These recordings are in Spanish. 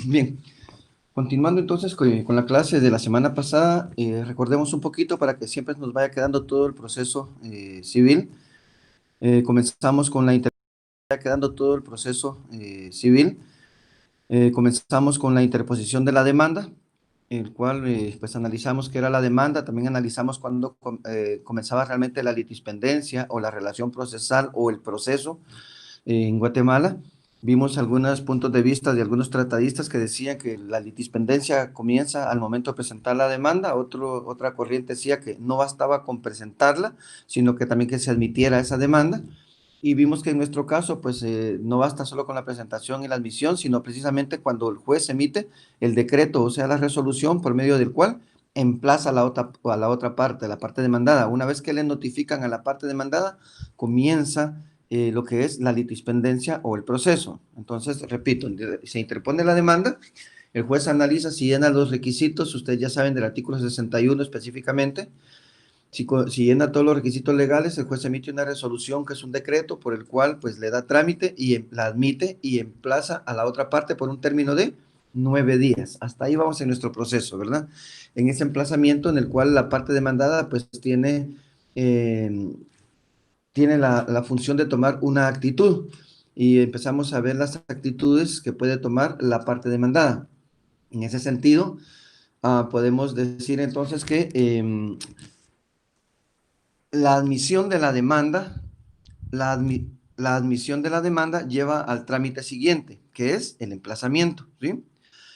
Bien, continuando entonces con la clase de la semana pasada, recordemos un poquito para que siempre nos vaya quedando todo el proceso civil. Comenzamos con la quedando todo el proceso civil. Comenzamos con la interposición de la demanda, el cual pues analizamos qué era la demanda, también analizamos cuándo comenzaba realmente la litispendencia o la relación procesal o el proceso en Guatemala. Vimos algunos puntos de vista de algunos tratadistas que decían que la litispendencia comienza al momento de presentar la demanda. Otra corriente decía que no bastaba con presentarla, sino que también que se admitiera esa demanda. Y vimos que en nuestro caso, pues no basta solo con la presentación y la admisión, sino precisamente cuando el juez emite el decreto, o sea, la resolución por medio del cual emplaza a la otra parte, la parte demandada. Una vez que le notifican a la parte demandada, comienza lo que es la litispendencia o el proceso. Entonces, repito, se interpone la demanda, el juez analiza si llena los requisitos, ustedes ya saben del artículo 61 específicamente, si llena todos los requisitos legales, el juez emite una resolución que es un decreto por el cual pues le da trámite y la admite y emplaza a la otra parte por un término de 9 días. Hasta ahí vamos en nuestro proceso, ¿verdad? En ese emplazamiento en el cual la parte demandada pues eh, tiene la función de tomar una actitud y empezamos a ver las actitudes que puede tomar la parte demandada. En ese sentido, podemos decir entonces que la admisión de la demanda, la admisión de la demanda lleva al trámite siguiente, que es el emplazamiento, ¿sí?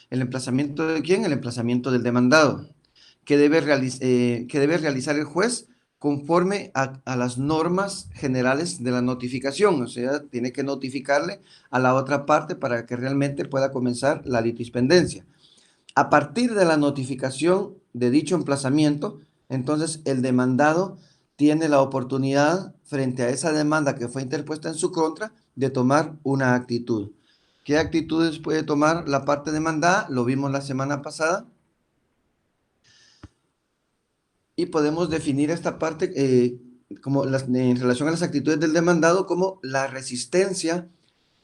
¿El emplazamiento de quién? El emplazamiento del demandado, que debe realizar el juez conforme a las normas generales de la notificación, o sea, tiene que notificarle a la otra parte para que realmente pueda comenzar la litispendencia. A partir de la notificación de dicho emplazamiento, entonces el demandado tiene la oportunidad, frente a esa demanda que fue interpuesta en su contra, de tomar una actitud. ¿Qué actitudes puede tomar la parte demandada? Lo vimos la semana pasada. Y podemos definir esta parte en relación a las actitudes del demandado como la resistencia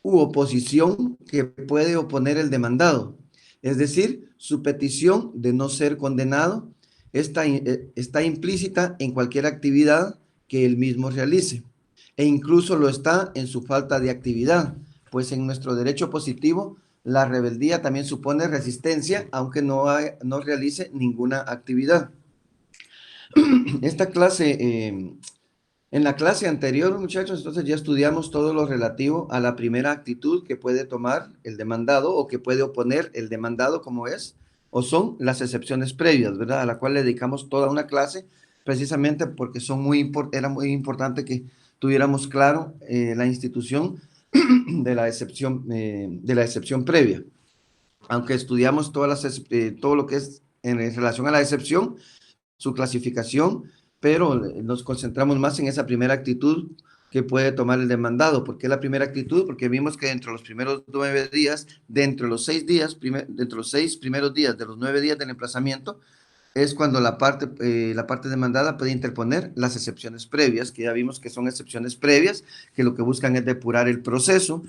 u oposición que puede oponer el demandado. Es decir, su petición de no ser condenado está implícita en cualquier actividad que él mismo realice e incluso lo está en su falta de actividad, pues en nuestro derecho positivo la rebeldía también supone resistencia aunque no realice ninguna actividad. Esta clase, en la clase anterior, muchachos, entonces ya estudiamos todo lo relativo a la primera actitud que puede tomar el demandado o que puede oponer el demandado, como es, o son las excepciones previas, ¿verdad? A la cual le dedicamos toda una clase, precisamente porque era muy importante que tuviéramos claro la institución de la excepción previa. Aunque estudiamos todo lo que es en relación a la excepción, su clasificación, pero nos concentramos más en esa primera actitud que puede tomar el demandado. ¿Por qué la primera actitud? Porque vimos que dentro de los primeros 9 días, dentro de los 6 días, dentro de los 6 primeros días de los 9 días del emplazamiento, es cuando la parte demandada puede interponer las excepciones previas, que ya vimos que son excepciones previas, que lo que buscan es depurar el proceso.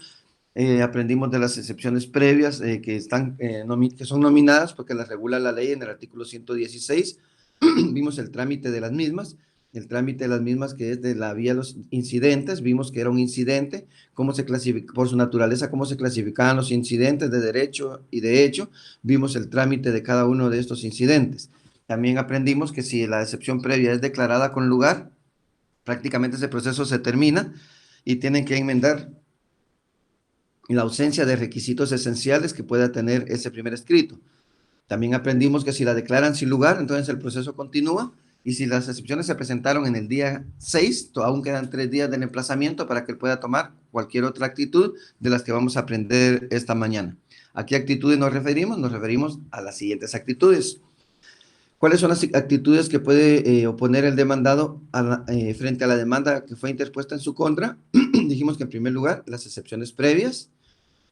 Aprendimos de las excepciones previas que son nominadas porque las regula la ley en el artículo 116. Vimos el trámite de las mismas, el trámite de las mismas que es de la vía de los incidentes, vimos que era un incidente, cómo se clasifica, por su naturaleza, cómo se clasificaban los incidentes de derecho y de hecho, vimos el trámite de cada uno de estos incidentes. También aprendimos que si la excepción previa es declarada con lugar, prácticamente ese proceso se termina y tienen que enmendar la ausencia de requisitos esenciales que pueda tener ese primer escrito. También aprendimos que si la declaran sin lugar, entonces el proceso continúa y si las excepciones se presentaron en el día 6, aún quedan 3 días del emplazamiento para que él pueda tomar cualquier otra actitud de las que vamos a aprender esta mañana. ¿A qué actitudes nos referimos? Nos referimos a las siguientes actitudes. ¿Cuáles son las actitudes que puede oponer el demandado frente a la demanda que fue interpuesta en su contra? Dijimos que en primer lugar, las excepciones previas.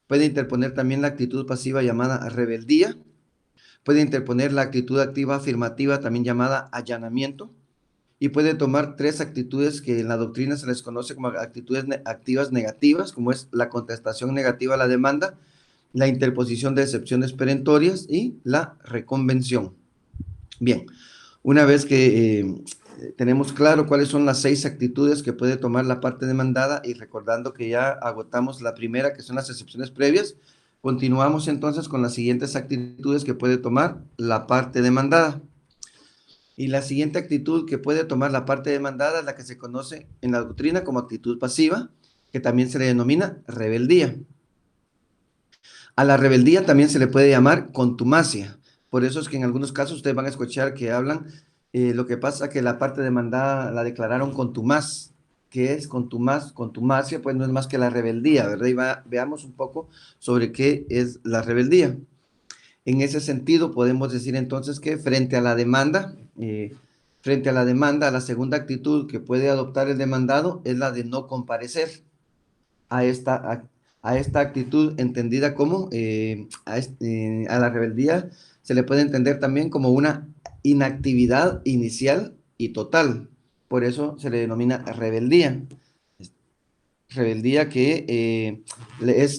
Puede interponer también la actitud pasiva llamada rebeldía. Puede interponer la actitud activa afirmativa, también llamada allanamiento, y puede tomar tres actitudes que en la doctrina se les conoce como actitudes activas negativas, como es la contestación negativa a la demanda, la interposición de excepciones perentorias y la reconvención. Bien, una vez que tenemos claro cuáles son las 6 actitudes que puede tomar la parte demandada y recordando que ya agotamos la primera, que son las excepciones previas, continuamos entonces con las siguientes actitudes que puede tomar la parte demandada. Y la siguiente actitud que puede tomar la parte demandada es la que se conoce en la doctrina como actitud pasiva, que también se le denomina rebeldía. A la rebeldía también se le puede llamar contumacia. Por eso es que en algunos casos ustedes van a escuchar que hablan, lo que pasa que la parte demandada la declararon contumaz. ¿Qué es contumaz? Contumacia, pues no es más que la rebeldía, ¿verdad? Y veamos un poco sobre qué es la rebeldía. En ese sentido, podemos decir entonces que frente a la demanda, la segunda actitud que puede adoptar el demandado es la de no comparecer a esta actitud entendida como, a la rebeldía se le puede entender también como una inactividad inicial y total. Por eso se le denomina rebeldía. Rebeldía que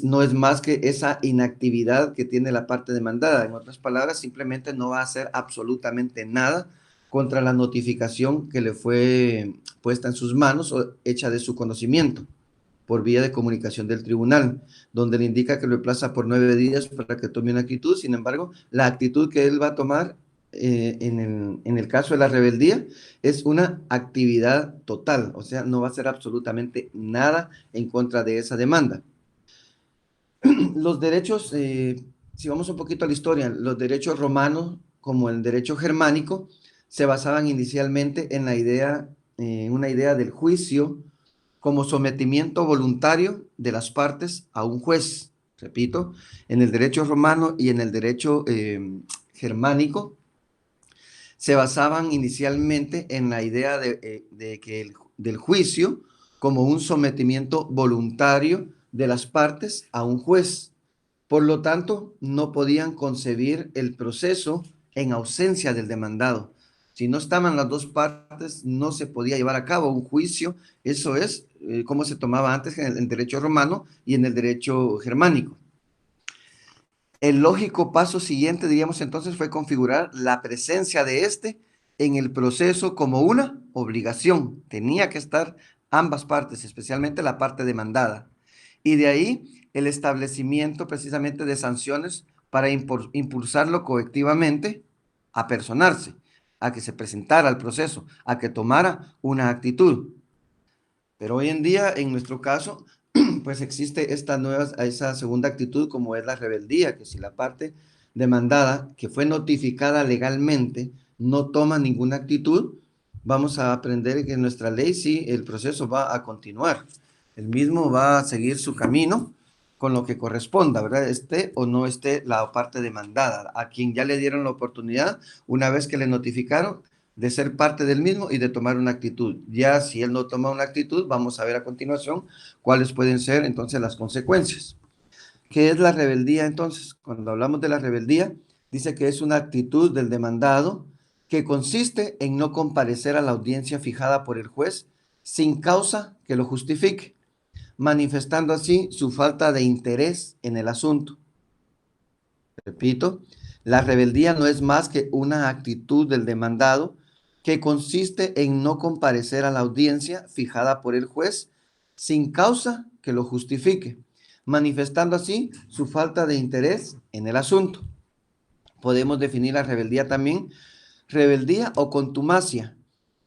no es más que esa inactividad que tiene la parte demandada. En otras palabras, simplemente no va a hacer absolutamente nada contra la notificación que le fue puesta en sus manos o hecha de su conocimiento por vía de comunicación del tribunal, donde le indica que lo emplaza por 9 días para que tome una actitud. Sin embargo, la actitud que él va a tomar en el caso de la rebeldía es una actividad total, o sea, no va a hacer absolutamente nada en contra de esa demanda. Los derechos, si vamos un poquito a la historia, los derechos romanos, como el derecho germánico, se basaban inicialmente en una idea del juicio como sometimiento voluntario de las partes a un juez. Repito, en el derecho romano y en el derecho germánico se basaban inicialmente en la idea del juicio como un sometimiento voluntario de las partes a un juez. Por lo tanto, no podían concebir el proceso en ausencia del demandado. Si no estaban las dos partes, no se podía llevar a cabo un juicio. Eso es como se tomaba antes en el derecho romano y en el derecho germánico. El lógico paso siguiente, diríamos entonces, fue configurar la presencia de este en el proceso como una obligación. Tenía que estar ambas partes, especialmente la parte demandada. Y de ahí el establecimiento precisamente de sanciones para impulsarlo colectivamente a personarse, a que se presentara al proceso, a que tomara una actitud. Pero hoy en día, en nuestro caso, pues existe esa segunda actitud como es la rebeldía, que si la parte demandada que fue notificada legalmente no toma ninguna actitud, vamos a aprender que en nuestra ley sí el proceso va a continuar. El mismo va a seguir su camino con lo que corresponda, ¿verdad? Esté o no esté la parte demandada, a quien ya le dieron la oportunidad, una vez que le notificaron, de ser parte del mismo y de tomar una actitud. Ya si él no toma una actitud, vamos a ver a continuación cuáles pueden ser entonces las consecuencias. ¿Qué es la rebeldía entonces? Cuando hablamos de la rebeldía, dice que es una actitud del demandado que consiste en no comparecer a la audiencia fijada por el juez sin causa que lo justifique, manifestando así su falta de interés en el asunto. Repito, la rebeldía no es más que una actitud del demandado que consiste en no comparecer a la audiencia fijada por el juez sin causa que lo justifique, manifestando así su falta de interés en el asunto. Podemos definir la rebeldía también, rebeldía o contumacia,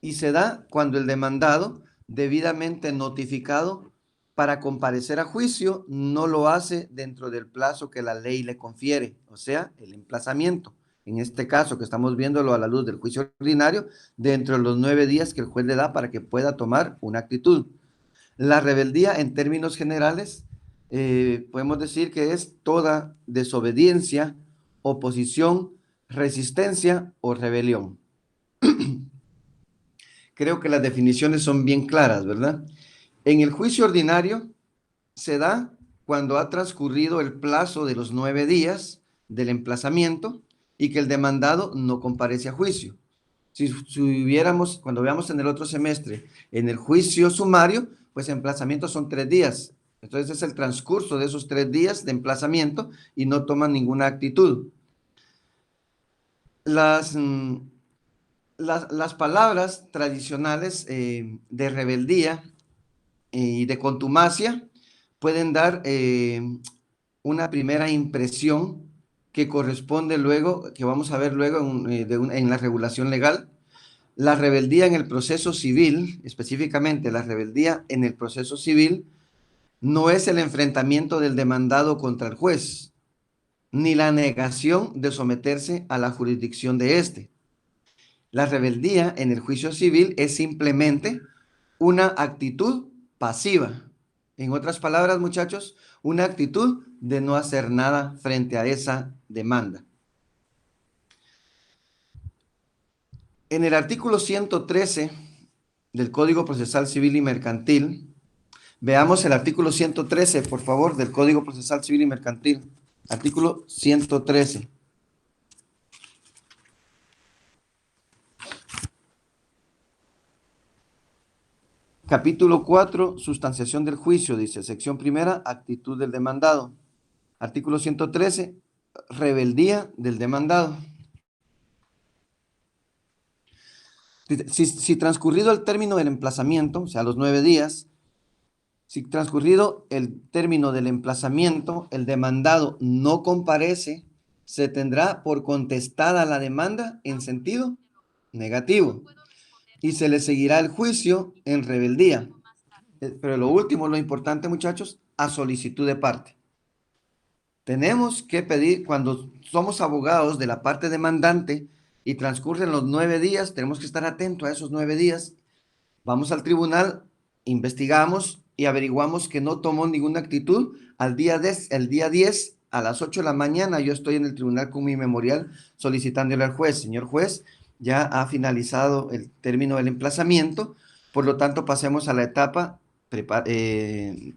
y se da cuando el demandado, debidamente notificado para comparecer a juicio, no lo hace dentro del plazo que la ley le confiere, o sea, el emplazamiento. En este caso, que estamos viéndolo a la luz del juicio ordinario, dentro de los 9 días que el juez le da para que pueda tomar una actitud. La rebeldía, en términos generales, podemos decir que es toda desobediencia, oposición, resistencia o rebelión. Creo que las definiciones son bien claras, ¿verdad? En el juicio ordinario se da cuando ha transcurrido el plazo de los 9 días del emplazamiento y que el demandado no comparece a juicio. Si hubiéramos, cuando veamos en el otro semestre, en el juicio sumario, pues emplazamiento son 3 días. Entonces es el transcurso de esos 3 días de emplazamiento y no toman ninguna actitud. Las, las palabras tradicionales de rebeldía y de contumacia pueden dar una primera impresión que corresponde luego, que vamos a ver luego en la regulación legal. La rebeldía en el proceso civil, específicamente la rebeldía en el proceso civil, no es el enfrentamiento del demandado contra el juez, ni la negación de someterse a la jurisdicción de éste. La rebeldía en el juicio civil es simplemente una actitud pasiva. En otras palabras, muchachos, una actitud de no hacer nada frente a esa demanda. En el artículo 113 del Código Procesal Civil y Mercantil, veamos el artículo 113, por favor, del Código Procesal Civil y Mercantil. Artículo 113. Capítulo 4, sustanciación del juicio, dice, sección primera, actitud del demandado. Artículo 113, rebeldía del demandado. Si transcurrido el término del emplazamiento, o sea, los 9 días, si transcurrido el término del emplazamiento, el demandado no comparece, se tendrá por contestada la demanda en sentido negativo y se le seguirá el juicio en rebeldía. Pero lo último, lo importante, muchachos, a solicitud de parte. Tenemos que pedir, cuando somos abogados de la parte demandante y transcurren los 9 días, tenemos que estar atentos a esos 9 días. Vamos al tribunal, investigamos y averiguamos que no tomó ninguna actitud. El día 10 a las 8 de la mañana, yo estoy en el tribunal con mi memorial solicitándole al juez, señor juez, ya ha finalizado el término del emplazamiento, por lo tanto pasemos a la etapa de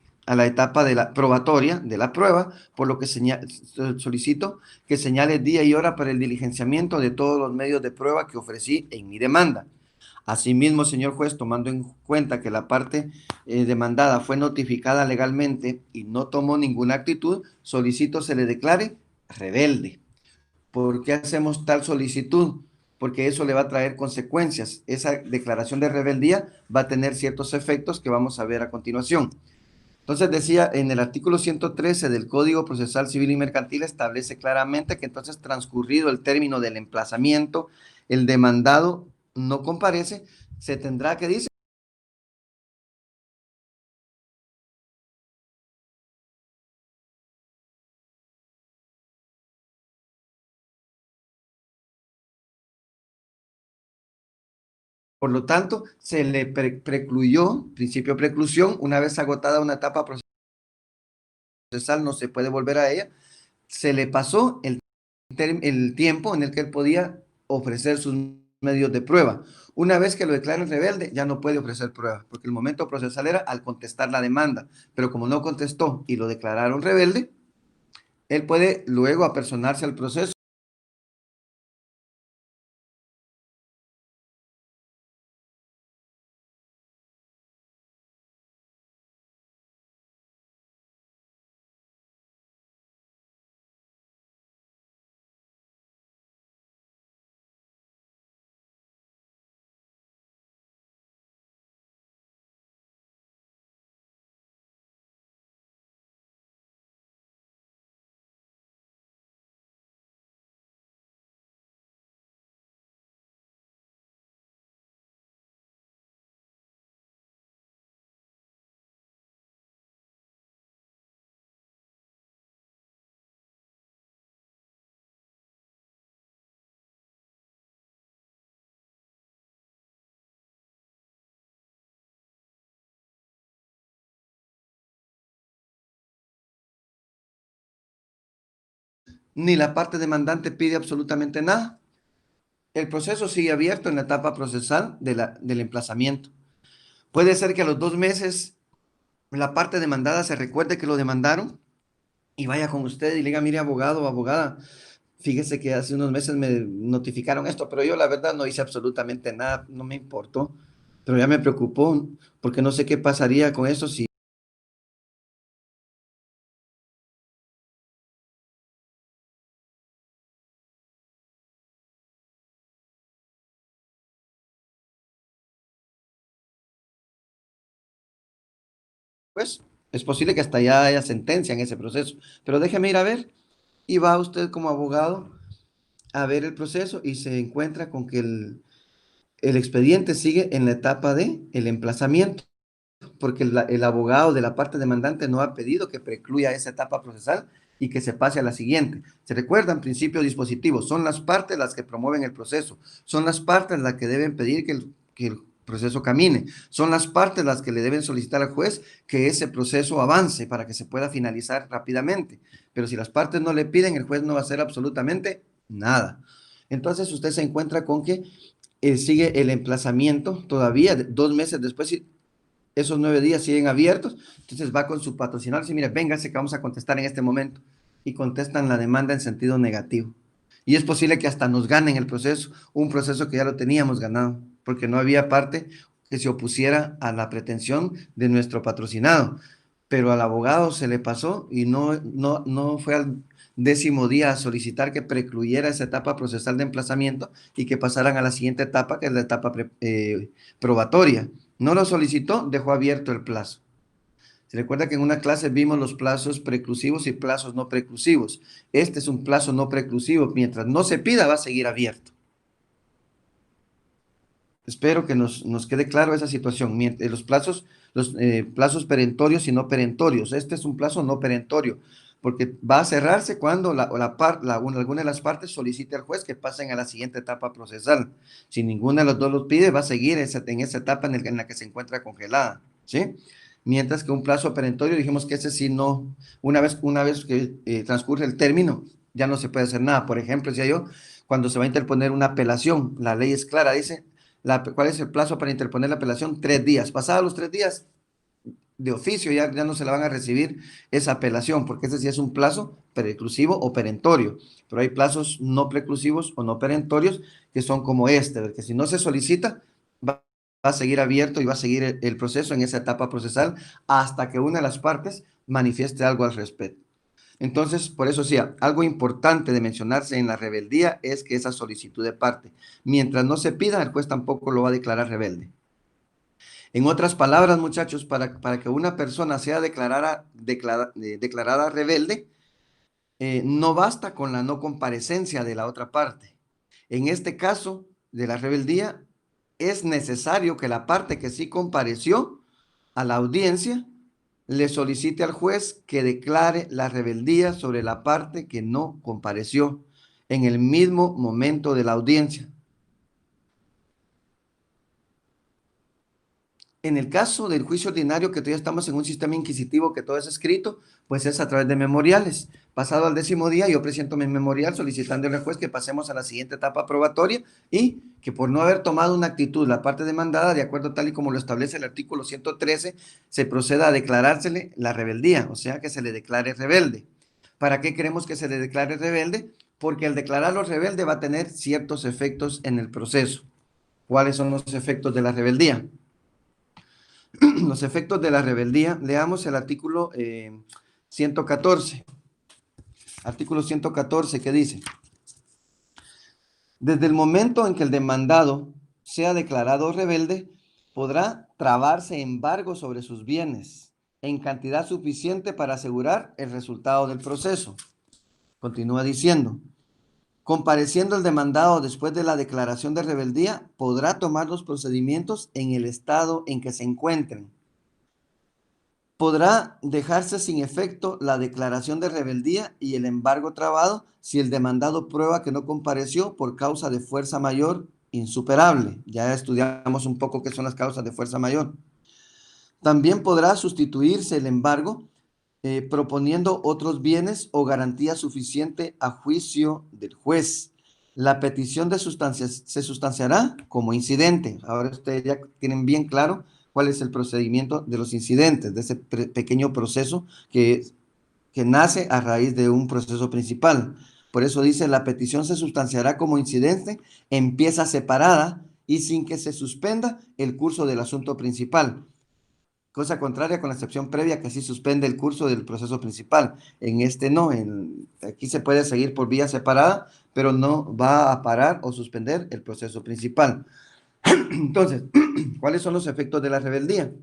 la probatoria, de la prueba, por lo que solicito que señale día y hora para el diligenciamiento de todos los medios de prueba que ofrecí en mi demanda. Asimismo, señor juez, tomando en cuenta que la parte demandada fue notificada legalmente y no tomó ninguna actitud, solicito se le declare rebelde. ¿Por qué hacemos tal solicitud? Porque eso le va a traer consecuencias. Esa declaración de rebeldía va a tener ciertos efectos que vamos a ver a continuación. Entonces decía, en el artículo 113 del Código Procesal Civil y Mercantil establece claramente que entonces transcurrido el término del emplazamiento, el demandado no comparece, se tendrá que, dice, por lo tanto, se le precluyó, principio de preclusión, una vez agotada una etapa procesal, no se puede volver a ella, se le pasó el tiempo en el que él podía ofrecer sus medios de prueba. Una vez que lo declaren rebelde, ya no puede ofrecer pruebas, porque el momento procesal era al contestar la demanda, pero como no contestó y lo declararon rebelde, él puede luego apersonarse al proceso. Ni la parte demandante pide absolutamente nada. El proceso sigue abierto en la etapa procesal del emplazamiento. Puede ser que a los 2 meses la parte demandada se recuerde que lo demandaron y vaya con usted y le diga, mire, abogado o abogada, fíjese que hace unos meses me notificaron esto, pero yo la verdad no hice absolutamente nada, no me importó, pero ya me preocupó porque no sé qué pasaría con eso si pues es posible que hasta ya haya sentencia en ese proceso. Pero déjeme ir a ver, y va usted como abogado a ver el proceso y se encuentra con que el expediente sigue en la etapa de el emplazamiento, porque el abogado de la parte demandante no ha pedido que precluya esa etapa procesal y que se pase a la siguiente. Se recuerdan, principio dispositivo, son las partes las que promueven el proceso, son las partes las que deben pedir que el proceso camine, son las partes las que le deben solicitar al juez que ese proceso avance para que se pueda finalizar rápidamente. Pero si las partes no le piden, el juez no va a hacer absolutamente nada. Entonces usted se encuentra con que sigue el emplazamiento todavía, 2 meses después, esos 9 días siguen abiertos, entonces va con su patrocinador y dice, mire, véngase que vamos a contestar en este momento. Y contestan la demanda en sentido negativo. Y es posible que hasta nos ganen el proceso, un proceso que ya lo teníamos ganado, porque no había parte que se opusiera a la pretensión de nuestro patrocinado. Pero al abogado se le pasó y no fue al 10.º día a solicitar que precluyera esa etapa procesal de emplazamiento y que pasaran a la siguiente etapa, que es la etapa probatoria. No lo solicitó, dejó abierto el plazo. Se recuerda que en una clase vimos los plazos preclusivos y plazos no preclusivos. Este es un plazo no preclusivo. Mientras no se pida, va a seguir abierto. Espero que nos quede claro esa situación. Los plazos perentorios y no perentorios. Este es un plazo no perentorio, porque va a cerrarse cuando alguna de las partes solicite al juez que pasen a la siguiente etapa procesal. Si ninguna de los dos lo pide, va a seguir en esa etapa en la que se encuentra congelada, ¿sí? Mientras que un plazo perentorio, dijimos que ese sí no, una vez que transcurre el término, ya no se puede hacer nada. Por ejemplo, decía yo, cuando se va a interponer una apelación, la ley es clara, dice, ¿cuál es el plazo para interponer la apelación? 3 días. Pasados los 3 días, de oficio ya no se la van a recibir esa apelación, porque ese sí es un plazo preclusivo o perentorio, pero hay plazos no preclusivos o no perentorios que son como este, que si no se solicita, va a seguir abierto y va a seguir el proceso en esa etapa procesal hasta que una de las partes manifieste algo al respecto. Entonces, por eso sí, algo importante de mencionarse en la rebeldía es que esa solicitud de parte, mientras no se pida, el juez tampoco lo va a declarar rebelde. En otras palabras, muchachos, para que una persona sea declarada rebelde, no basta con la no comparecencia de la otra parte. En este caso de la rebeldía, es necesario que la parte que sí compareció a la audiencia le solicite al juez que declare la rebeldía sobre la parte que no compareció en el mismo momento de la audiencia. En el caso del juicio ordinario, que todavía estamos en un sistema inquisitivo que todo es escrito, pues es a través de memoriales. Pasado al 10.º día, yo presento mi memorial solicitándole al juez que pasemos a la siguiente etapa probatoria y que por no haber tomado una actitud la parte demandada, de acuerdo tal y como lo establece el artículo 113, se proceda a declarársele la rebeldía, o sea, que se le declare rebelde. ¿Para qué queremos que se le declare rebelde? Porque al declararlo rebelde va a tener ciertos efectos en el proceso. ¿Cuáles son los efectos de la rebeldía? Los efectos de la rebeldía, leamos el artículo 114. Artículo 114 que dice, desde el momento en que el demandado sea declarado rebelde, podrá trabarse embargo sobre sus bienes en cantidad suficiente para asegurar el resultado del proceso. Continúa diciendo, compareciendo el demandado después de la declaración de rebeldía, podrá tomar los procedimientos en el estado en que se encuentren. Podrá dejarse sin efecto la declaración de rebeldía y el embargo trabado si el demandado prueba que no compareció por causa de fuerza mayor insuperable. Ya estudiamos un poco qué son las causas de fuerza mayor. También podrá sustituirse el embargo proponiendo otros bienes o garantía suficiente a juicio del juez. La petición se sustanciará como incidente. Ahora ustedes ya tienen bien claro cuál es el procedimiento de los incidentes, de ese pequeño proceso que nace a raíz de un proceso principal. Por eso dice, la petición se sustanciará como incidente en pieza separada y sin que se suspenda el curso del asunto principal. Cosa contraria con la excepción previa que sí suspende el curso del proceso principal. En este no, aquí se puede seguir por vía separada, pero no va a parar o suspender el proceso principal. Entonces, ¿cuáles son los efectos de la rebeldía?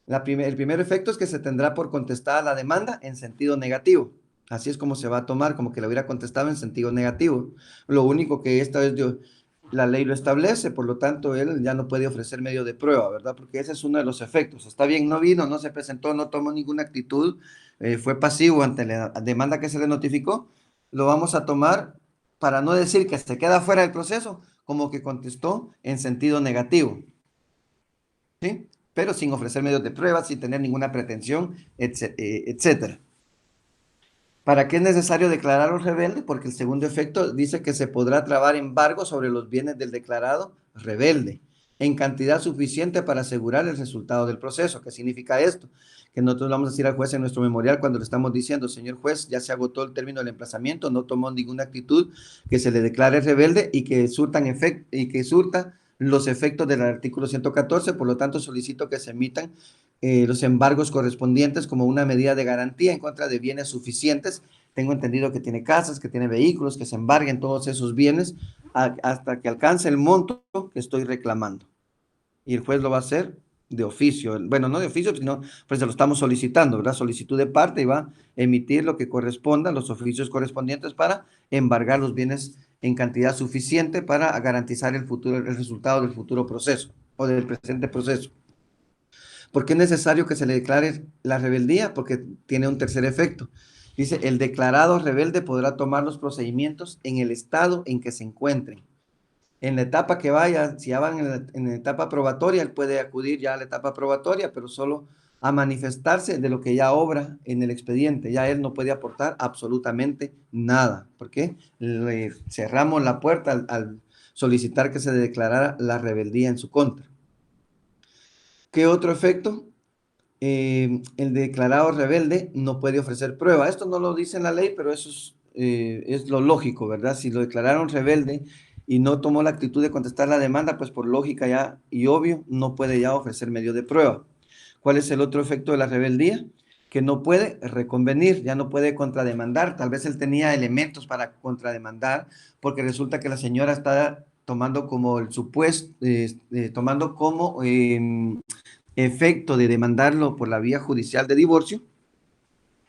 El primer efecto es que se tendrá por contestada la demanda en sentido negativo. Así es como se va a tomar, como que le hubiera contestado en sentido negativo. Lo único que esta vez la ley lo establece, por lo tanto, él ya no puede ofrecer medio de prueba, ¿verdad? Porque ese es uno de los efectos. Está bien, no vino, no se presentó, no tomó ninguna actitud, fue pasivo ante la demanda que se le notificó. Lo vamos a tomar para no decir que se queda fuera del proceso, como que contestó en sentido negativo, ¿sí? Pero sin ofrecer medios de prueba, sin tener ninguna pretensión, etcétera. ¿Para qué es necesario declararlo rebelde? Porque el segundo efecto dice que se podrá trabar embargo sobre los bienes del declarado rebelde en cantidad suficiente para asegurar el resultado del proceso. ¿Qué significa esto? Que nosotros vamos a decir al juez en nuestro memorial cuando le estamos diciendo, señor juez, ya se agotó el término del emplazamiento, no tomó ninguna actitud que se le declare rebelde y que surta los efectos del artículo 114, por lo tanto solicito que se emitan los embargos correspondientes como una medida de garantía en contra de bienes suficientes. Tengo entendido que tiene casas, que tiene vehículos, que se embarguen todos esos bienes hasta que alcance el monto que estoy reclamando. Y el juez lo va a hacer de oficio. Bueno, no de oficio, sino pues se lo estamos solicitando, ¿verdad? Solicitud de parte y va a emitir lo que corresponda, los oficios correspondientes para embargar los bienes en cantidad suficiente para garantizar el resultado del futuro proceso o del presente proceso. ¿Por qué es necesario que se le declare la rebeldía? Porque tiene un tercer efecto. Dice, el declarado rebelde podrá tomar los procedimientos en el estado en que se encuentren. En la etapa que vaya, si ya van en la etapa probatoria, él puede acudir ya a la etapa probatoria, pero solo a manifestarse de lo que ya obra en el expediente. Ya él no puede aportar absolutamente nada. ¿Por qué? Le cerramos la puerta al solicitar que se declarara la rebeldía en su contra. ¿Qué otro efecto? El declarado rebelde no puede ofrecer prueba. Esto no lo dice en la ley, pero eso es lo lógico, ¿verdad? Si lo declararon rebelde y no tomó la actitud de contestar la demanda, pues por lógica ya y obvio no puede ya ofrecer medio de prueba. ¿Cuál es el otro efecto de la rebeldía? Que no puede reconvenir, ya no puede contrademandar. Tal vez él tenía elementos para contrademandar, porque resulta que la señora está tomando como el supuesto, tomando como efecto de demandarlo por la vía judicial de divorcio,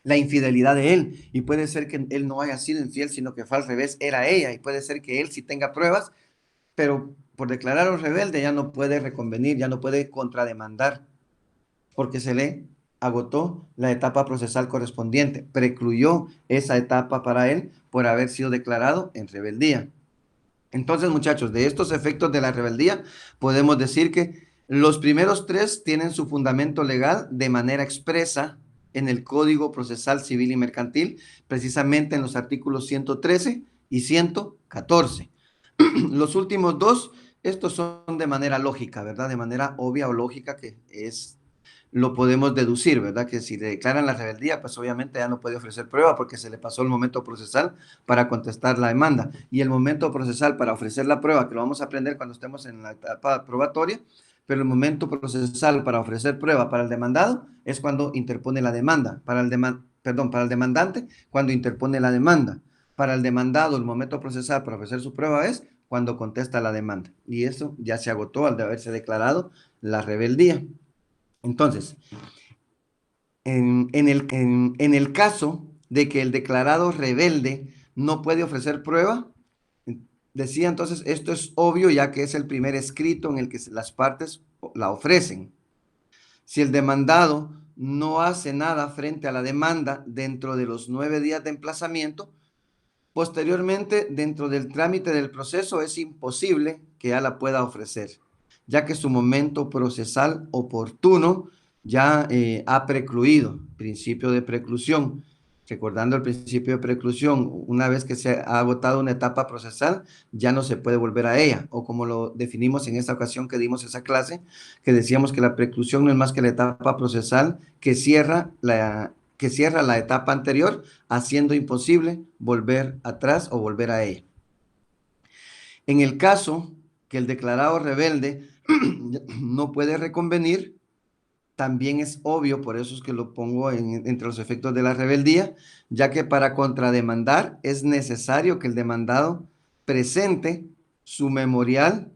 la infidelidad de él. Y puede ser que él no haya sido infiel, sino que fue al revés, era ella. Y puede ser que él sí tenga pruebas, pero por declararlo rebelde ya no puede reconvenir, ya no puede contrademandar, porque se le agotó la etapa procesal correspondiente, precluyó esa etapa para él por haber sido declarado en rebeldía. Entonces, muchachos, de estos efectos de la rebeldía, podemos decir que los primeros tres tienen su fundamento legal de manera expresa en el Código Procesal Civil y Mercantil, precisamente en los artículos 113 y 114. Los últimos dos, estos son de manera lógica, ¿verdad? De manera obvia o lógica, que es lo podemos deducir, ¿verdad? Que si le declaran la rebeldía, pues obviamente ya no puede ofrecer prueba porque se le pasó el momento procesal para contestar la demanda. Y el momento procesal para ofrecer la prueba, que lo vamos a aprender cuando estemos en la etapa probatoria, pero el momento procesal para ofrecer prueba para el demandado es cuando interpone la demanda, para el demandante, cuando interpone la demanda. Para el demandado, el momento procesal para ofrecer su prueba es cuando contesta la demanda. Y eso ya se agotó al de haberse declarado la rebeldía. Entonces, en el caso de que el declarado rebelde no puede ofrecer prueba, decía entonces, esto es obvio ya que es el primer escrito en el que las partes la ofrecen. Si el demandado no hace nada frente a la demanda dentro de los 9 días de emplazamiento, posteriormente, dentro del trámite del proceso, es imposible que ya la pueda ofrecer, ya que su momento procesal oportuno ya ha precluido, principio de preclusión. Recordando el principio de preclusión, una vez que se ha agotado una etapa procesal, ya no se puede volver a ella, o como lo definimos en esta ocasión que dimos esa clase, que decíamos que la preclusión no es más que la etapa procesal que cierra la etapa anterior, haciendo imposible volver atrás o volver a ella. En el caso que el declarado rebelde no puede reconvenir, también es obvio, por eso es que lo pongo entre los efectos de la rebeldía, ya que para contrademandar es necesario que el demandado presente su memorial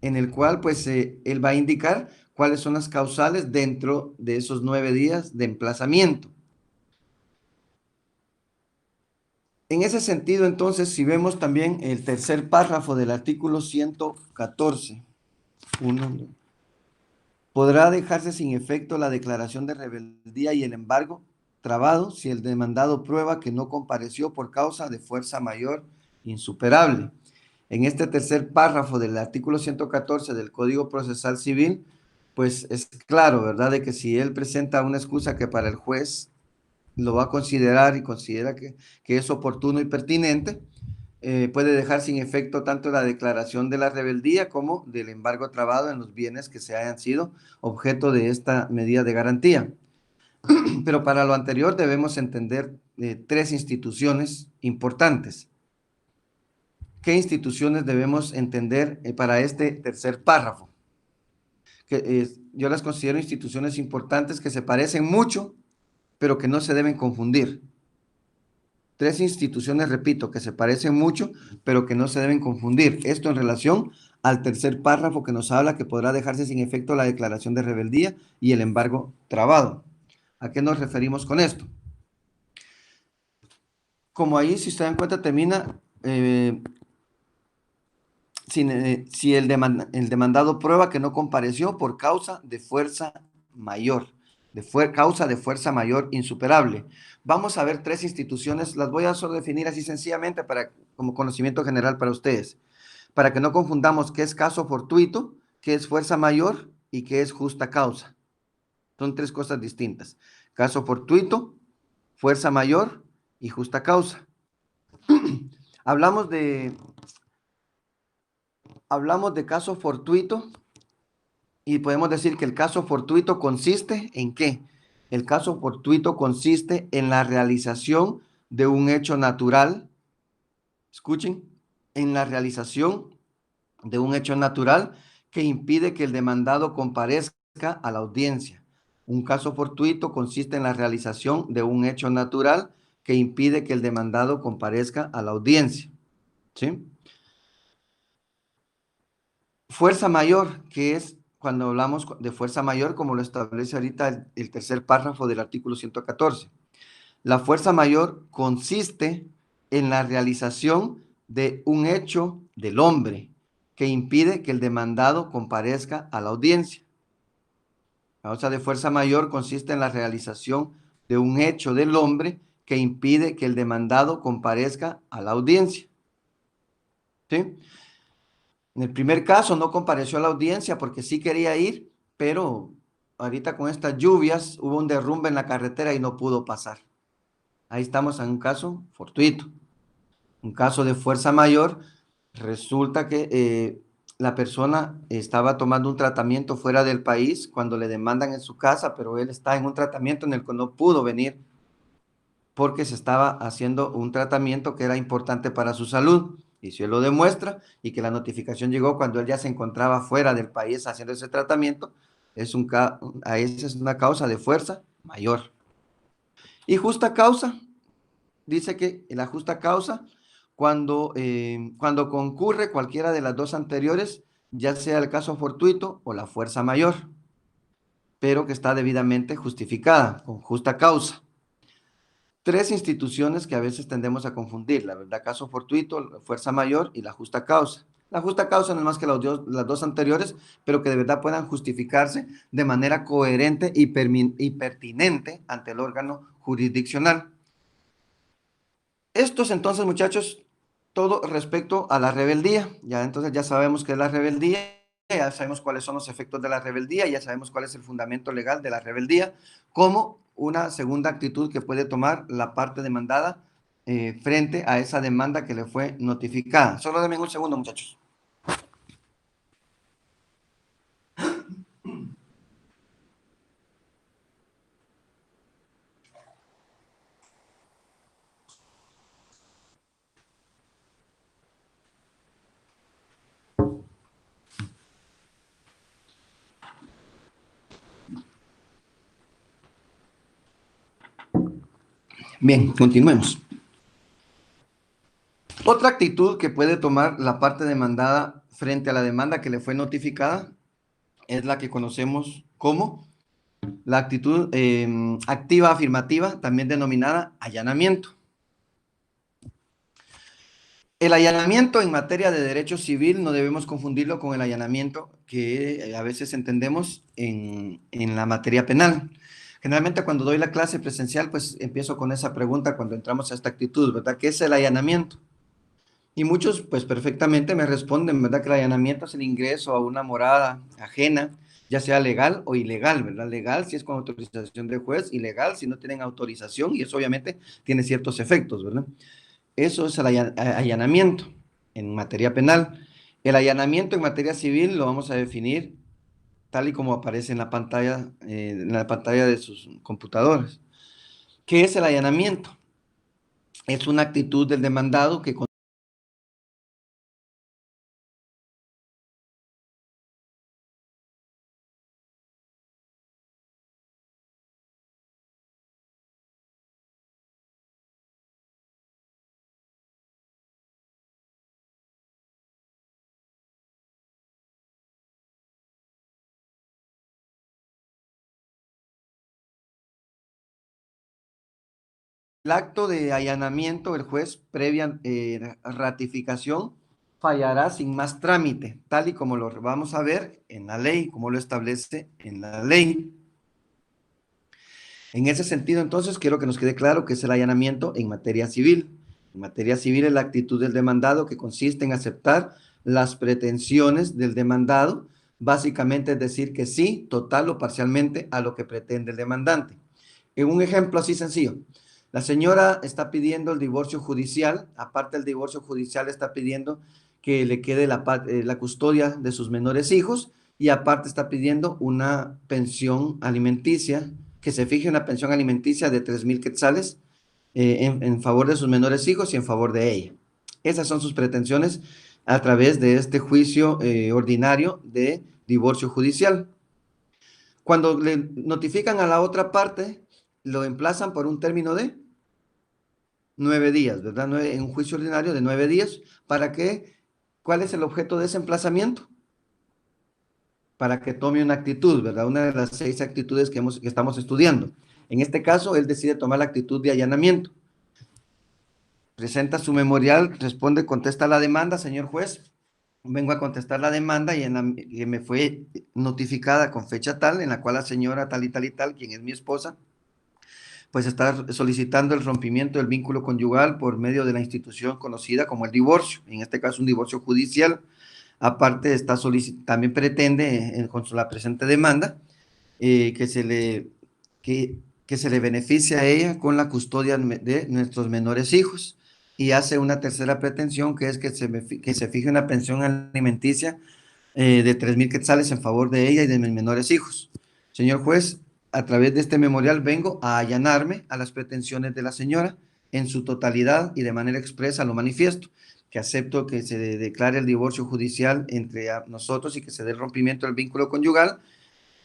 en el cual pues él va a indicar cuáles son las causales dentro de esos 9 días de emplazamiento. En ese sentido, entonces, si vemos también el tercer párrafo del artículo 114, podrá dejarse sin efecto la declaración de rebeldía y el embargo trabado si el demandado prueba que no compareció por causa de fuerza mayor insuperable. En este tercer párrafo del artículo 114 del Código Procesal Civil, pues es claro, ¿verdad?, de que si él presenta una excusa que para el juez lo va a considerar y considera que es oportuno y pertinente, puede dejar sin efecto tanto la declaración de la rebeldía como del embargo trabado en los bienes que se hayan sido objeto de esta medida de garantía. Pero para lo anterior debemos entender 3 instituciones importantes. ¿Qué instituciones debemos entender para este tercer párrafo? Yo las considero instituciones importantes que se parecen mucho, pero que no se deben confundir. 3 instituciones, repito, que se parecen mucho, pero que no se deben confundir. Esto en relación al tercer párrafo que nos habla que podrá dejarse sin efecto la declaración de rebeldía y el embargo trabado. ¿A qué nos referimos con esto? Como ahí, si se dan cuenta, termina si el demandado prueba que no compareció por causa de fuerza mayor, causa de fuerza mayor insuperable. Vamos a ver 3 instituciones, las voy a solo definir así sencillamente como conocimiento general para ustedes, para que no confundamos qué es caso fortuito, qué es fuerza mayor y qué es justa causa. Son 3 cosas distintas. Caso fortuito, fuerza mayor y justa causa. Hablamos de caso fortuito y podemos decir que el caso fortuito consiste ¿en qué? El caso fortuito consiste en la realización de un hecho natural, escuchen, en la realización de un hecho natural que impide que el demandado comparezca a la audiencia. Un caso fortuito consiste en la realización de un hecho natural que impide que el demandado comparezca a la audiencia. ¿Sí? Fuerza mayor, que es cuando hablamos de fuerza mayor, como lo establece ahorita el tercer párrafo del artículo 114. La fuerza mayor consiste en la realización de un hecho del hombre que impide que el demandado comparezca a la audiencia. La causa de fuerza mayor consiste en la realización de un hecho del hombre que impide que el demandado comparezca a la audiencia. ¿Sí? En el primer caso no compareció a la audiencia porque sí quería ir, pero ahorita con estas lluvias hubo un derrumbe en la carretera y no pudo pasar. Ahí estamos en un caso fortuito. Un caso de fuerza mayor, resulta que la persona estaba tomando un tratamiento fuera del país cuando le demandan en su casa, pero él está en un tratamiento en el que no pudo venir porque se estaba haciendo un tratamiento que era importante para su salud. Y si él lo demuestra y que la notificación llegó cuando él ya se encontraba fuera del país haciendo ese tratamiento, esa es una causa de fuerza mayor. Y justa causa, dice que la justa causa, cuando concurre cualquiera de las 2 anteriores, ya sea el caso fortuito o la fuerza mayor, pero que está debidamente justificada, con justa causa. 3 instituciones que a veces tendemos a confundir, la verdad, caso fortuito, la fuerza mayor y la justa causa. La justa causa no es más que las 2 anteriores, pero que de verdad puedan justificarse de manera coherente y pertinente ante el órgano jurisdiccional. Estos entonces, muchachos, todo respecto a la rebeldía. Ya entonces ya sabemos qué es la rebeldía, ya sabemos cuáles son los efectos de la rebeldía, ya sabemos cuál es el fundamento legal de la rebeldía, como una segunda actitud que puede tomar la parte demandada frente a esa demanda que le fue notificada. Solo denme un segundo, muchachos. Bien, continuemos. Otra actitud que puede tomar la parte demandada frente a la demanda que le fue notificada es la que conocemos como la actitud activa afirmativa, también denominada allanamiento. El allanamiento en materia de derecho civil no debemos confundirlo con el allanamiento que a veces entendemos en la materia penal. Generalmente cuando doy la clase presencial, pues empiezo con esa pregunta cuando entramos a esta actitud, ¿verdad? ¿Qué es el allanamiento? Y muchos, pues perfectamente me responden, ¿verdad? Que el allanamiento es el ingreso a una morada ajena, ya sea legal o ilegal, ¿verdad? Legal si es con autorización del juez, ilegal si no tienen autorización, y eso obviamente tiene ciertos efectos, ¿verdad? Eso es el allanamiento en materia penal. El allanamiento en materia civil lo vamos a definir tal y como aparece en la pantalla de sus computadores. ¿Qué es el allanamiento? Es una actitud del demandado que el acto de allanamiento, el juez, previa ratificación, fallará sin más trámite, tal y como lo vamos a ver en la ley, como lo establece en la ley. En ese sentido, entonces, quiero que nos quede claro que es el allanamiento en materia civil. En materia civil es la actitud del demandado que consiste en aceptar las pretensiones del demandado, básicamente es decir que sí, total o parcialmente, a lo que pretende el demandante. En un ejemplo así sencillo, la señora está pidiendo el divorcio judicial, aparte del divorcio judicial está pidiendo que le quede la custodia de sus menores hijos y aparte está pidiendo una pensión alimenticia, que se fije una pensión alimenticia de 3,000 quetzales en favor de sus menores hijos y en favor de ella. Esas son sus pretensiones a través de este juicio ordinario de divorcio judicial. Cuando le notifican a la otra parte, lo emplazan por un término de 9 días, ¿verdad? En un juicio ordinario de 9 días. ¿Para qué? ¿Cuál es el objeto de ese emplazamiento? Para que tome una actitud, ¿verdad? Una de las 6 actitudes que estamos estudiando. En este caso, él decide tomar la actitud de allanamiento. Presenta su memorial, responde, contesta la demanda, señor juez. Vengo a contestar la demanda y me fue notificada con fecha tal, en la cual la señora tal y tal y tal, quien es mi esposa, pues está solicitando el rompimiento del vínculo conyugal por medio de la institución conocida como el divorcio, en este caso un divorcio judicial. Aparte, también pretende, con la presente demanda, que que se le beneficie a ella con la custodia de nuestros menores hijos. Y hace una tercera pretensión, que es que se fije una pensión alimenticia de 3,000 quetzales en favor de ella y de mis menores hijos. Señor juez, a través de este memorial vengo a allanarme a las pretensiones de la señora en su totalidad y de manera expresa lo manifiesto, que acepto que se declare el divorcio judicial entre nosotros y que se dé el rompimiento del vínculo conyugal,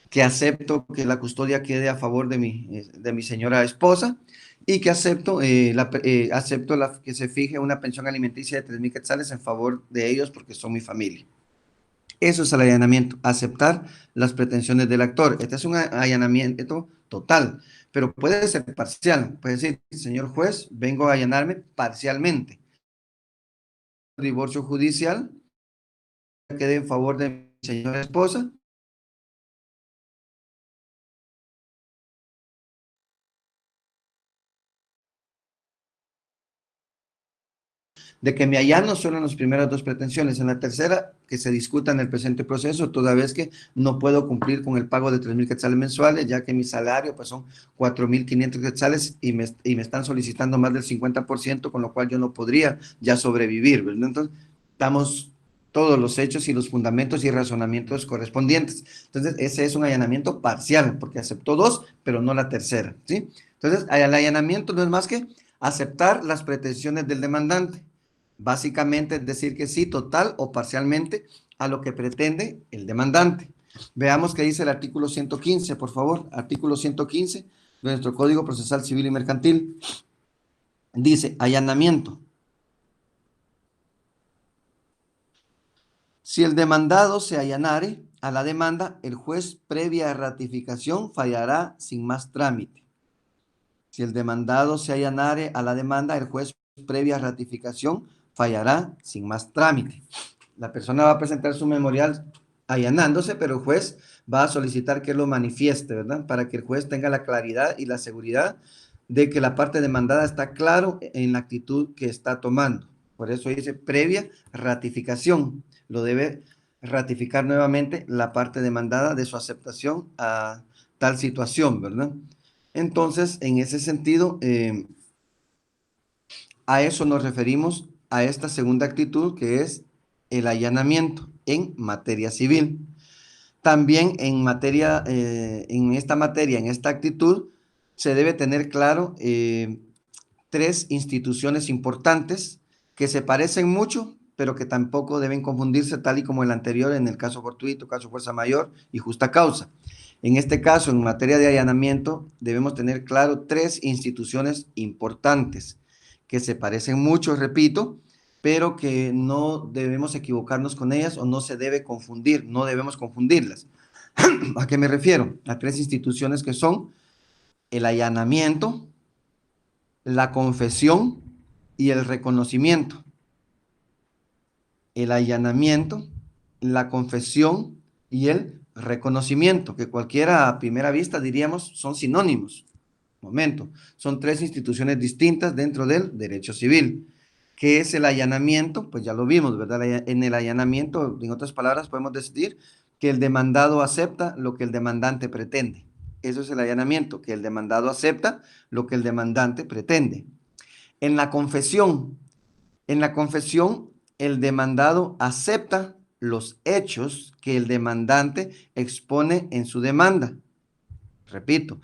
que acepto que la custodia quede a favor de mi señora esposa y que acepto que se fije una pensión alimenticia de 3,000 quetzales en favor de ellos porque son mi familia. Eso es el allanamiento, aceptar las pretensiones del actor. Este es un allanamiento total, pero puede ser parcial. Puede decir, señor juez, vengo a allanarme parcialmente. El divorcio judicial quede en favor de mi señora esposa. De que me allano solo en las primeras 2 pretensiones. En la tercera, que se discuta en el presente proceso, toda vez que no puedo cumplir con el pago de 3,000 quetzales mensuales, ya que mi salario pues son 4,500 quetzales y me están solicitando más del 50%, con lo cual yo no podría ya sobrevivir, ¿verdad? Entonces, damos todos los hechos y los fundamentos y razonamientos correspondientes. Entonces, ese es un allanamiento parcial, porque aceptó 2, pero no la tercera, ¿sí? Entonces, el allanamiento no es más que aceptar las pretensiones del demandante. Básicamente es decir que sí, total o parcialmente, a lo que pretende el demandante. Veamos qué dice el artículo 115, por favor. Artículo 115 de nuestro Código Procesal Civil y Mercantil. Dice, allanamiento. Si el demandado se allanare a la demanda, el juez previa ratificación fallará sin más trámite. Si el demandado se allanare a la demanda, el juez previa ratificación fallará sin más trámite. La persona va a presentar su memorial allanándose, pero el juez va a solicitar que lo manifieste, ¿verdad? Para que el juez tenga la claridad y la seguridad de que la parte demandada está claro en la actitud que está tomando. Por eso dice previa ratificación. Lo debe ratificar nuevamente la parte demandada de su aceptación a tal situación, ¿verdad? Entonces, en ese sentido, a eso nos referimos a esta segunda actitud que es el allanamiento en materia civil. También en materia, en esta actitud, se debe tener claro tres instituciones importantes que se parecen mucho, pero que tampoco deben confundirse, tal y como el anterior en el caso fortuito, caso fuerza mayor y justa causa. En este caso, en materia de allanamiento, debemos tener claro tres instituciones importantes que se parecen mucho, repito, pero que no debemos equivocarnos con ellas o no se debe confundir, no debemos confundirlas. ¿A qué me refiero? A tres instituciones que son el allanamiento, la confesión y el reconocimiento. El allanamiento, la confesión y el reconocimiento, que cualquiera a primera vista diríamos son sinónimos. Momento, son tres instituciones distintas dentro del derecho civil. ¿Qué es el allanamiento? Pues ya lo vimos, ¿verdad? En el allanamiento, en otras palabras, podemos decir que el demandado acepta lo que el demandante pretende. Eso es el allanamiento, que el demandado acepta lo que el demandante pretende. En la confesión, el demandado acepta los hechos que el demandante expone en su demanda. Repito,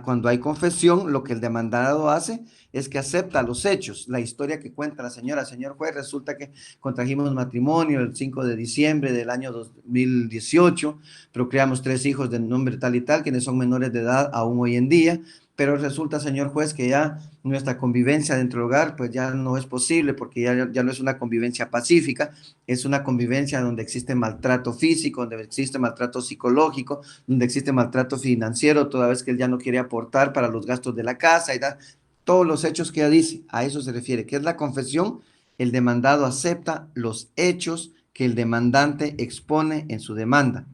cuando hay confesión, lo que el demandado hace es que acepta los hechos, la historia que cuenta la señora. Señor juez, resulta que contrajimos matrimonio el 5 de diciembre del año 2018, procreamos 3 hijos de nombre tal y tal, quienes son menores de edad aún hoy en día, pero resulta, señor juez, que ya nuestra convivencia dentro del hogar pues ya no es posible porque ya no es una convivencia pacífica, es una convivencia donde existe maltrato físico, donde existe maltrato psicológico, donde existe maltrato financiero, toda vez que él ya no quiere aportar para los gastos de la casa y da todos los hechos que ella dice. A eso se refiere. ¿Qué es la confesión? El demandado acepta los hechos que el demandante expone en su demanda.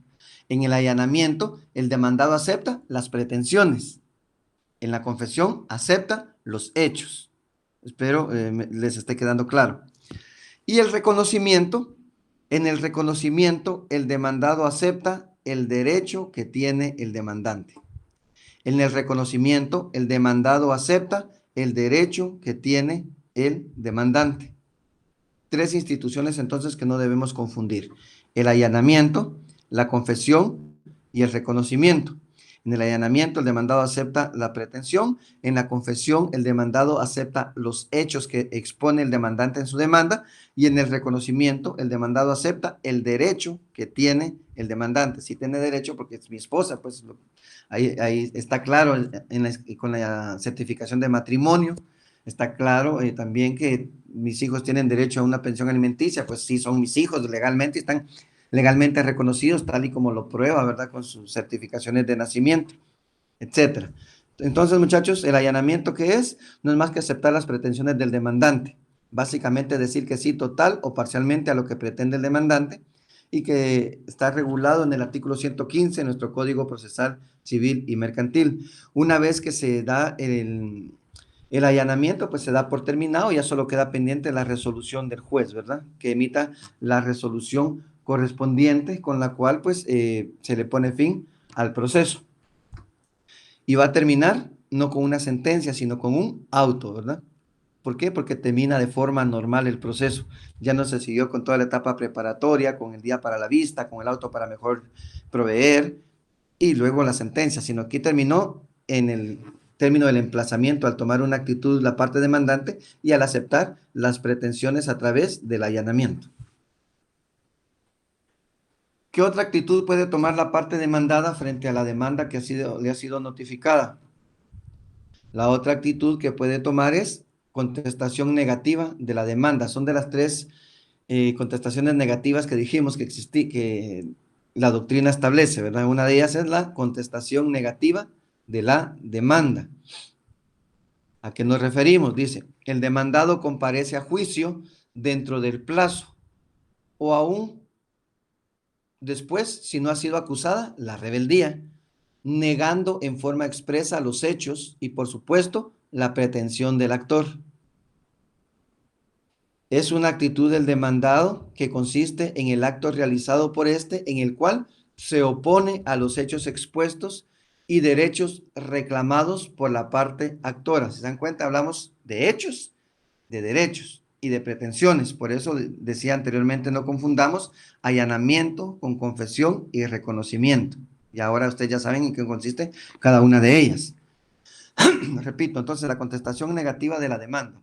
En el allanamiento, el demandado acepta las pretensiones. En la confesión, acepta los hechos. Espero les esté quedando claro. Y el reconocimiento, en el reconocimiento, el demandado acepta el derecho que tiene el demandante. En el reconocimiento, el demandado acepta el derecho que tiene el demandante. Tres instituciones entonces que no debemos confundir: el allanamiento, la confesión y el reconocimiento. En el allanamiento, el demandado acepta la pretensión. En la confesión, el demandado acepta los hechos que expone el demandante en su demanda. Y en el reconocimiento, el demandado acepta el derecho que tiene el demandante. Si tiene derecho, porque es mi esposa, pues ahí está claro con la certificación de matrimonio. Está claro también que mis hijos tienen derecho a una pensión alimenticia, pues sí, son mis hijos legalmente, están legalmente reconocidos, tal y como lo prueba, ¿verdad? Con sus certificaciones de nacimiento, etcétera. Entonces, muchachos, el allanamiento, ¿qué es? No es más que aceptar las pretensiones del demandante. Básicamente decir que sí total o parcialmente a lo que pretende el demandante y que está regulado en el artículo 115 de nuestro Código Procesal Civil y Mercantil. Una vez que se da el allanamiento, pues se da por terminado, ya solo queda pendiente la resolución del juez, ¿verdad? Que emita la resolución correspondiente con la cual pues se le pone fin al proceso. Y va a terminar no con una sentencia, sino con un auto, ¿verdad? ¿Por qué? Porque termina de forma normal el proceso. Ya no se siguió con toda la etapa preparatoria, con el día para la vista, con el auto para mejor proveer y luego la sentencia, sino aquí terminó en el término del emplazamiento al tomar una actitud la parte demandante y al aceptar las pretensiones a través del allanamiento. ¿Qué otra actitud puede tomar la parte demandada frente a la demanda que le ha sido notificada? La otra actitud que puede tomar es contestación negativa de la demanda. Son de las tres contestaciones negativas que dijimos que la doctrina establece, ¿verdad? Una de ellas es la contestación negativa de la demanda. ¿A qué nos referimos? Dice, el demandado comparece a juicio dentro del plazo o aún después, si no ha sido acusada, la rebeldía, negando en forma expresa los hechos y, por supuesto, la pretensión del actor. Es una actitud del demandado que consiste en el acto realizado por éste en el cual se opone a los hechos expuestos y derechos reclamados por la parte actora. ¿Se dan cuenta? Hablamos de hechos, de derechos y de pretensiones. Por eso decía anteriormente, no confundamos allanamiento con confesión y reconocimiento. Y ahora ustedes ya saben en qué consiste cada una de ellas. Repito, entonces la contestación negativa de la demanda.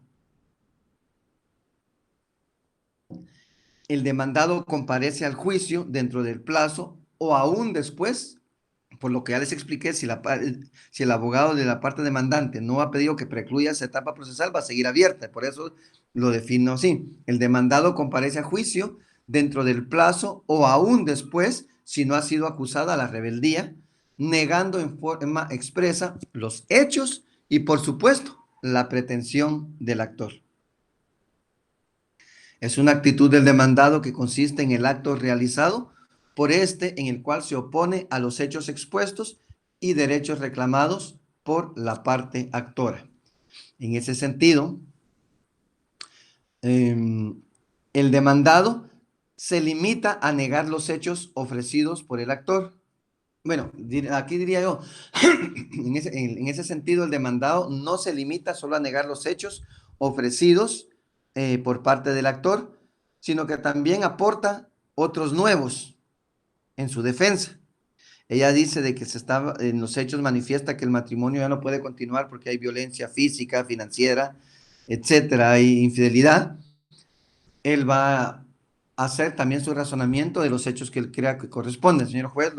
El demandado comparece al juicio dentro del plazo o aún después, por lo que ya les expliqué, si el abogado de la parte demandante no ha pedido que precluya esa etapa procesal, va a seguir abierta. Por eso lo defino así. El demandado comparece a juicio dentro del plazo o aún después, si no ha sido acusada la rebeldía, negando en forma expresa los hechos y, por supuesto, la pretensión del actor. Es una actitud del demandado que consiste en el acto realizado por este en el cual se opone a los hechos expuestos y derechos reclamados por la parte actora. En ese sentido, el demandado se limita a negar los hechos ofrecidos por el actor. Bueno, aquí diría yo, en ese sentido, el demandado no se limita solo a negar los hechos ofrecidos por parte del actor, sino que también aporta otros nuevos en su defensa. Ella dice de que en los hechos manifiesta que el matrimonio ya no puede continuar porque hay violencia física, financiera, etcétera, hay infidelidad. Él va a hacer también su razonamiento de los hechos que él crea que corresponden. Señor juez,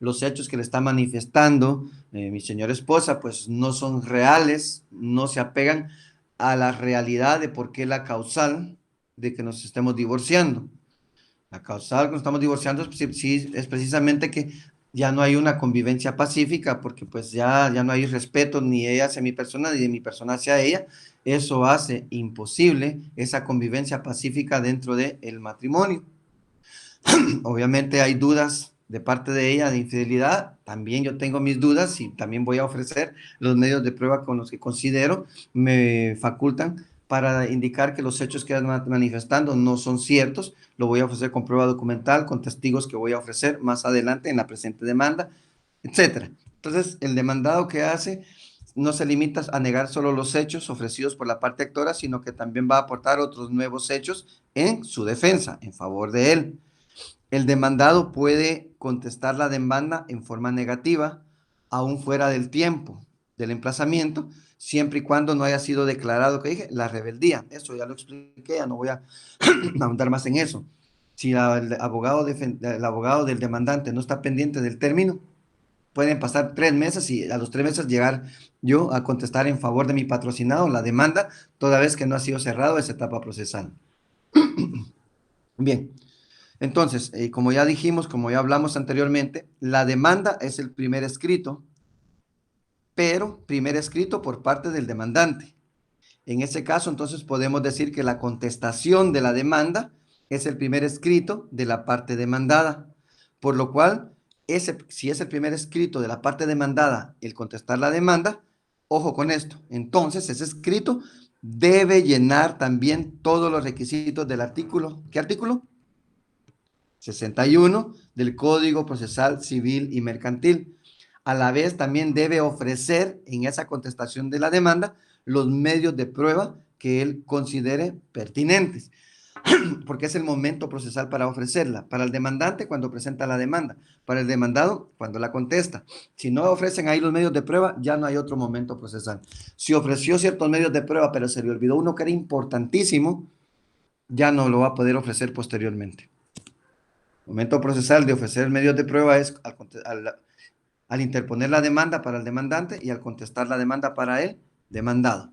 los hechos que le está manifestando mi señora esposa, pues no son reales, no se apegan a la realidad de por qué la causal de que nos estemos divorciando. La causal que nos estamos divorciando es precisamente que ya no hay una convivencia pacífica, porque pues ya no hay respeto ni ella hacia mi persona, ni de mi persona hacia ella. Eso hace imposible esa convivencia pacífica dentro del matrimonio. Obviamente hay dudas de parte de ella de infidelidad. También yo tengo mis dudas y también voy a ofrecer los medios de prueba con los que considero me facultan para indicar que los hechos que están manifestando no son ciertos. Lo voy a ofrecer con prueba documental, con testigos que voy a ofrecer más adelante en la presente demanda, etcétera. Entonces, el demandado que hace no se limita a negar solo los hechos ofrecidos por la parte actora, sino que también va a aportar otros nuevos hechos en su defensa, en favor de él. El demandado puede contestar la demanda en forma negativa, aún fuera del tiempo del emplazamiento, siempre y cuando no haya sido declarado, que dije, la rebeldía. Eso ya lo expliqué, ya no voy a ahondar más en eso. Si el abogado del demandante no está pendiente del término, pueden pasar 3 meses y a los 3 meses llegar yo a contestar en favor de mi patrocinado la demanda, toda vez que no ha sido cerrado esa etapa procesal. Bien. Entonces, como ya dijimos, como ya hablamos anteriormente, la demanda es el primer escrito, pero primer escrito por parte del demandante. En ese caso, entonces podemos decir que la contestación de la demanda es el primer escrito de la parte demandada, por lo cual, si es el primer escrito de la parte demandada el contestar la demanda, ojo con esto, entonces ese escrito debe llenar también todos los requisitos del artículo. ¿Qué artículo? 61 del Código Procesal Civil y Mercantil. A la vez también debe ofrecer en esa contestación de la demanda los medios de prueba que él considere pertinentes, porque es el momento procesal para ofrecerla. Para el demandante cuando presenta la demanda, para el demandado cuando la contesta. Si no ofrecen ahí los medios de prueba, ya no hay otro momento procesal. Si ofreció ciertos medios de prueba, pero se le olvidó uno que era importantísimo, ya no lo va a poder ofrecer posteriormente. Momento procesal de ofrecer medios de prueba es al interponer la demanda para el demandante y al contestar la demanda para el demandado.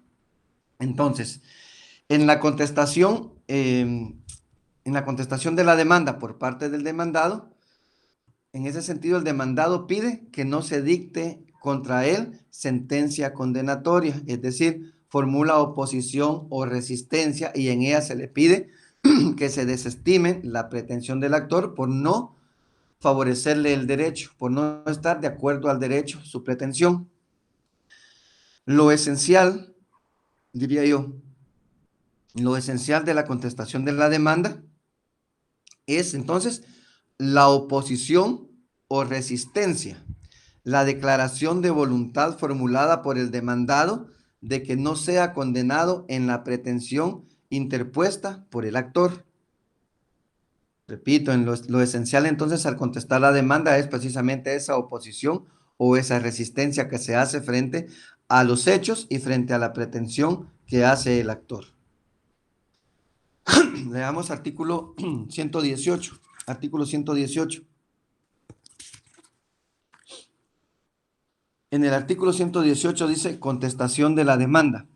Entonces, en la contestación en la contestación de la demanda por parte del demandado, en ese sentido, el demandado pide que no se dicte contra él sentencia condenatoria, es decir, formula oposición o resistencia y en ella se le pide que se desestime la pretensión del actor por no favorecerle el derecho, por no estar de acuerdo al derecho, su pretensión. Lo esencial, diría yo, lo esencial de la contestación de la demanda es entonces la oposición o resistencia, la declaración de voluntad formulada por el demandado de que no sea condenado en la pretensión interpuesta por el actor. Repito, en lo esencial entonces al contestar la demanda es precisamente esa oposición o esa resistencia que se hace frente a los hechos y frente a la pretensión que hace el actor. Leamos artículo 118. Artículo 118. En el artículo 118 dice contestación de la demanda.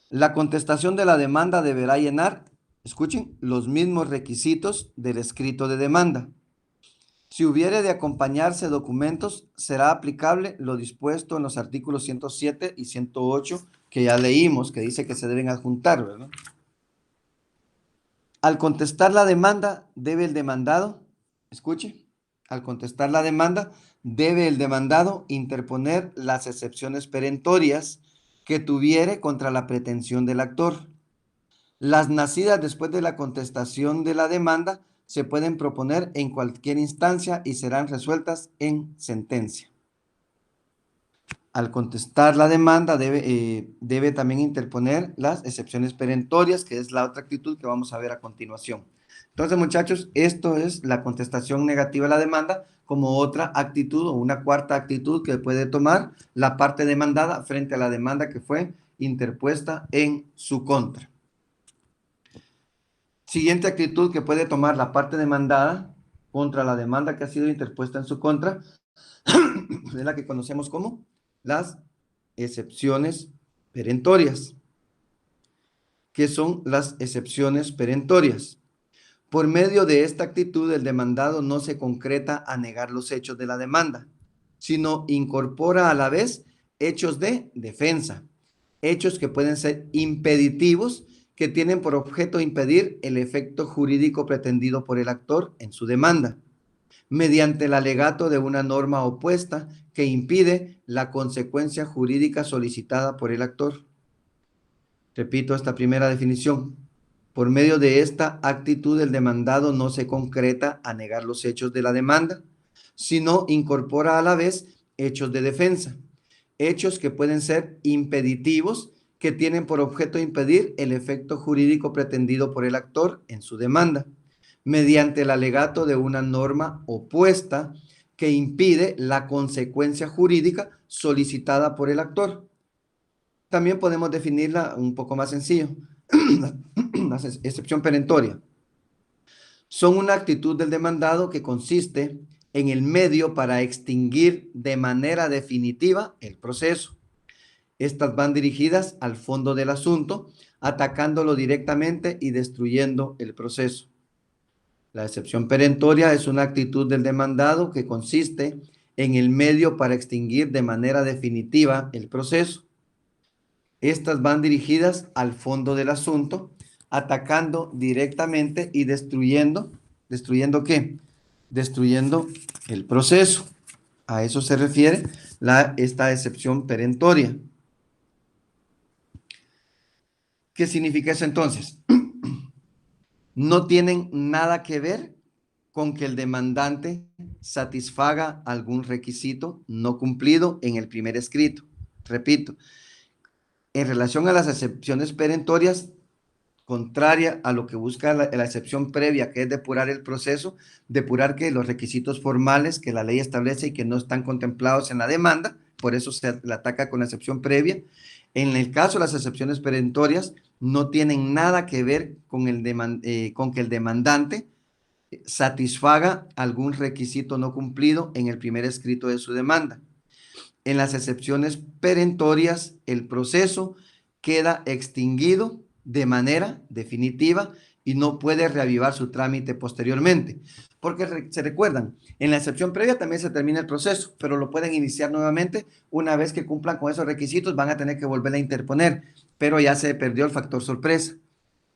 La contestación de la demanda deberá llenar, escuchen, los mismos requisitos del escrito de demanda. Si hubiere de acompañarse documentos, será aplicable lo dispuesto en los artículos 107 y 108 que ya leímos, que dice que se deben adjuntar, ¿verdad? Al contestar la demanda, debe el demandado, escuche, al contestar la demanda, debe el demandado interponer las excepciones perentorias que tuviere contra la pretensión del actor. Las nacidas después de la contestación de la demanda se pueden proponer en cualquier instancia y serán resueltas en sentencia. Al contestar la demanda debe también interponer las excepciones perentorias, que es la otra actitud que vamos a ver a continuación. Entonces, muchachos, esto es la contestación negativa a la demanda como otra actitud o una cuarta actitud que puede tomar la parte demandada frente a la demanda que fue interpuesta en su contra. Siguiente actitud que puede tomar la parte demandada contra la demanda que ha sido interpuesta en su contra es la que conocemos como las excepciones perentorias. ¿Qué son las excepciones perentorias? Por medio de esta actitud, el demandado no se concreta a negar los hechos de la demanda, sino incorpora a la vez hechos de defensa, hechos que pueden ser impeditivos, que tienen por objeto impedir el efecto jurídico pretendido por el actor en su demanda, mediante el alegato de una norma opuesta que impide la consecuencia jurídica solicitada por el actor. Repito esta primera definición. Por medio de esta actitud, el demandado no se concreta a negar los hechos de la demanda, sino incorpora a la vez hechos de defensa, hechos que pueden ser impeditivos, que tienen por objeto impedir el efecto jurídico pretendido por el actor en su demanda, mediante el alegato de una norma opuesta que impide la consecuencia jurídica solicitada por el actor. También podemos definirla un poco más sencillo. La excepción perentoria son una actitud del demandado que consiste en el medio para extinguir de manera definitiva el proceso. Estas van dirigidas al fondo del asunto, atacándolo directamente y destruyendo el proceso. La excepción perentoria es una actitud del demandado que consiste en el medio para extinguir de manera definitiva el proceso. Estas van dirigidas al fondo del asunto, atacando directamente y destruyendo, ¿destruyendo qué? Destruyendo el proceso. A eso se refiere esta excepción perentoria. ¿Qué significa eso entonces? No tienen nada que ver con que el demandante satisfaga algún requisito no cumplido en el primer escrito. Repito, en relación a las excepciones perentorias, contraria a lo que busca la excepción previa, que es depurar el proceso, depurar que los requisitos formales que la ley establece y que no están contemplados en la demanda, por eso se la ataca con la excepción previa. En el caso de las excepciones perentorias, no tienen nada que ver con que el demandante satisfaga algún requisito no cumplido en el primer escrito de su demanda. En las excepciones perentorias, el proceso queda extinguido de manera definitiva y no puede reavivar su trámite posteriormente. Porque se recuerdan, en la excepción previa también se termina el proceso, pero lo pueden iniciar nuevamente una vez que cumplan con esos requisitos, van a tener que volver a interponer, pero ya se perdió el factor sorpresa.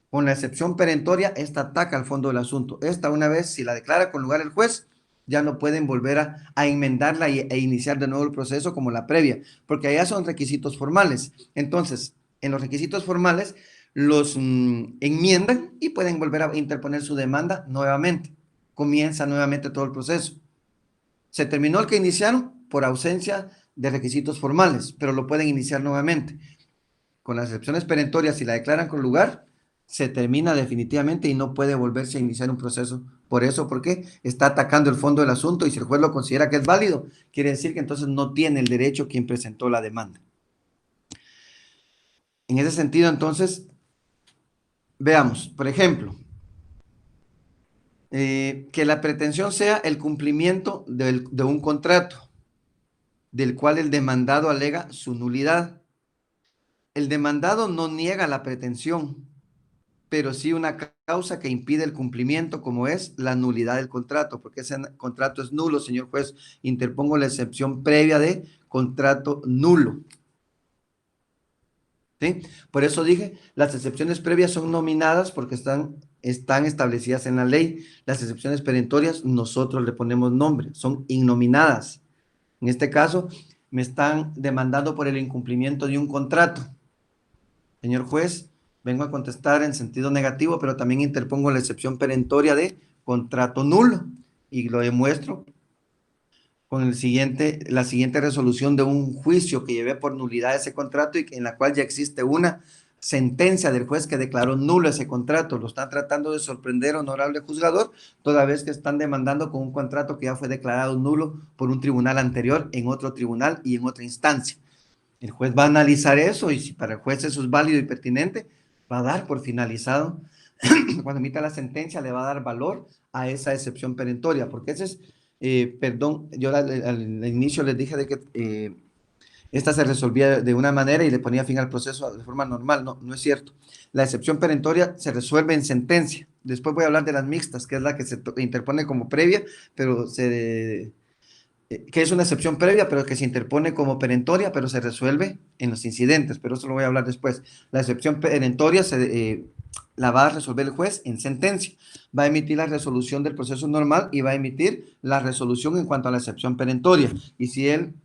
Con la excepción perentoria, esta ataca al fondo del asunto. Esta, una vez, si la declara con lugar el juez, ya no pueden volver a enmendarla e iniciar de nuevo el proceso como la previa, porque allá son requisitos formales. Entonces, en los requisitos formales, los enmiendan y pueden volver a interponer su demanda nuevamente. Comienza nuevamente todo el proceso. Se terminó el que iniciaron por ausencia de requisitos formales, pero lo pueden iniciar nuevamente. Con las excepciones perentorias, si la declaran con lugar, se termina definitivamente y no puede volverse a iniciar un proceso. Por eso, porque está atacando el fondo del asunto y si el juez lo considera que es válido, quiere decir que entonces no tiene el derecho quien presentó la demanda. En ese sentido, entonces, veamos, por ejemplo, que la pretensión sea el cumplimiento de un contrato del cual el demandado alega su nulidad. El demandado no niega la pretensión, pero sí una causa que impide el cumplimiento, como es la nulidad del contrato, porque ese contrato es nulo, señor juez. Interpongo la excepción previa de contrato nulo. ¿Sí? Por eso dije, las excepciones previas son nominadas porque están establecidas en la ley. Las excepciones perentorias nosotros le ponemos nombre, son innominadas. En este caso, me están demandando por el incumplimiento de un contrato. Señor juez, vengo a contestar en sentido negativo, pero también interpongo la excepción perentoria de contrato nulo y lo demuestro con la siguiente resolución de un juicio que llevé por nulidad de ese contrato y en la cual ya existe una sentencia del juez que declaró nulo ese contrato. Lo están tratando de sorprender, honorable juzgador, toda vez que están demandando con un contrato que ya fue declarado nulo por un tribunal anterior, en otro tribunal y en otra instancia. El juez va a analizar eso y si para el juez eso es válido y pertinente, va a dar por finalizado. Cuando emita la sentencia, le va a dar valor a esa excepción perentoria, porque ese es, perdón, yo al inicio les dije de que esta se resolvía de una manera y le ponía fin al proceso de forma normal. No, no es cierto. La excepción perentoria se resuelve en sentencia. Después voy a hablar de las mixtas, que es la que se interpone como previa, pero que es una excepción previa, pero que se interpone como perentoria, pero se resuelve en los incidentes, pero eso lo voy a hablar después. La excepción perentoria la va a resolver el juez en sentencia. Va a emitir la resolución del proceso normal y va a emitir la resolución en cuanto a la excepción perentoria. Y si él,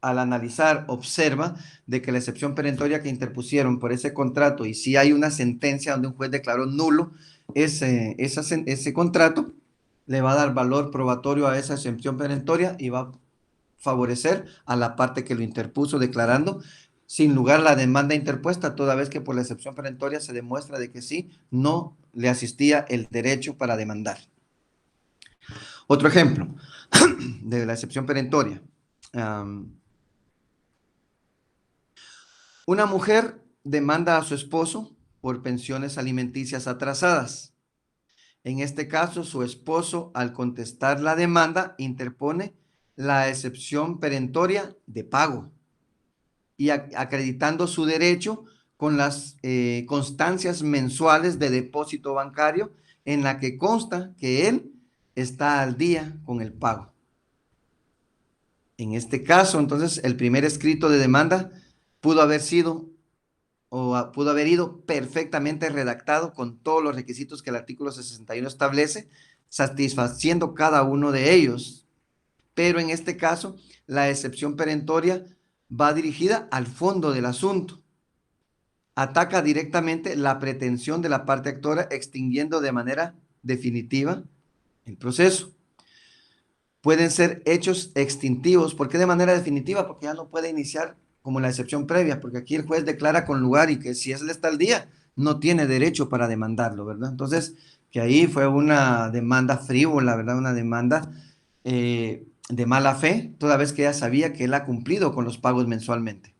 al analizar, observa de que la excepción perentoria que interpusieron por ese contrato y si hay una sentencia donde un juez declaró nulo ese contrato, le va a dar valor probatorio a esa excepción perentoria y va a favorecer a la parte que lo interpuso declarando sin lugar la demanda interpuesta, toda vez que por la excepción perentoria se demuestra de que sí, no le asistía el derecho para demandar. Otro ejemplo de la excepción perentoria. Una mujer demanda a su esposo por pensiones alimenticias atrasadas. En este caso, su esposo, al contestar la demanda, interpone la excepción perentoria de pago y acreditando su derecho con las constancias mensuales de depósito bancario en la que consta que él está al día con el pago. En este caso, entonces, el primer escrito de demanda pudo haber sido o pudo haber ido perfectamente redactado con todos los requisitos que el artículo 61 establece, satisfaciendo cada uno de ellos. Pero en este caso, la excepción perentoria va dirigida al fondo del asunto. Ataca directamente la pretensión de la parte actora, extinguiendo de manera definitiva el proceso. Pueden ser hechos extintivos. ¿Por qué de manera definitiva? Porque ya no puede iniciar como la excepción previa, porque aquí el juez declara con lugar y que si él está al día, no tiene derecho para demandarlo, ¿verdad? Entonces, que ahí fue una demanda frívola, ¿verdad? Una demanda de mala fe, toda vez que ella sabía que él ha cumplido con los pagos mensualmente.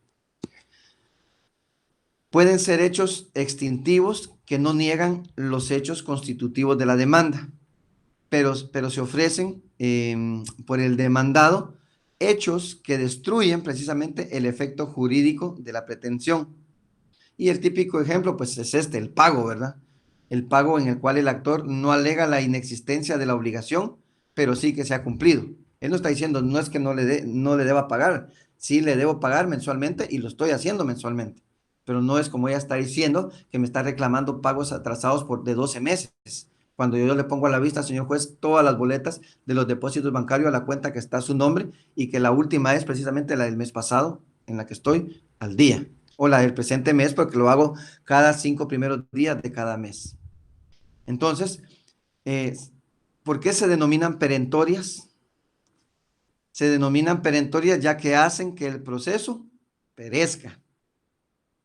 Pueden ser hechos extintivos que no niegan los hechos constitutivos de la demanda, pero se ofrecen por el demandado hechos que destruyen precisamente el efecto jurídico de la pretensión. Y el típico ejemplo, pues es el pago, ¿verdad? el pago en el cual el actor no alega la inexistencia de la obligación, pero sí que se ha cumplido. Él no está diciendo, no es que no le deba pagar, sí le debo pagar mensualmente y lo estoy haciendo mensualmente, pero no es como ella está diciendo que me está reclamando pagos atrasados de 12 meses. Cuando yo le pongo a la vista, señor juez, todas las boletas de los depósitos bancarios a la cuenta que está a su nombre y que la última es precisamente la del mes pasado, en la que estoy al día, o la del presente mes, porque lo hago cada 5 primeros días de cada mes. Entonces, eh, ¿por qué se denominan perentorias? Se denominan perentorias ya que hacen que el proceso perezca.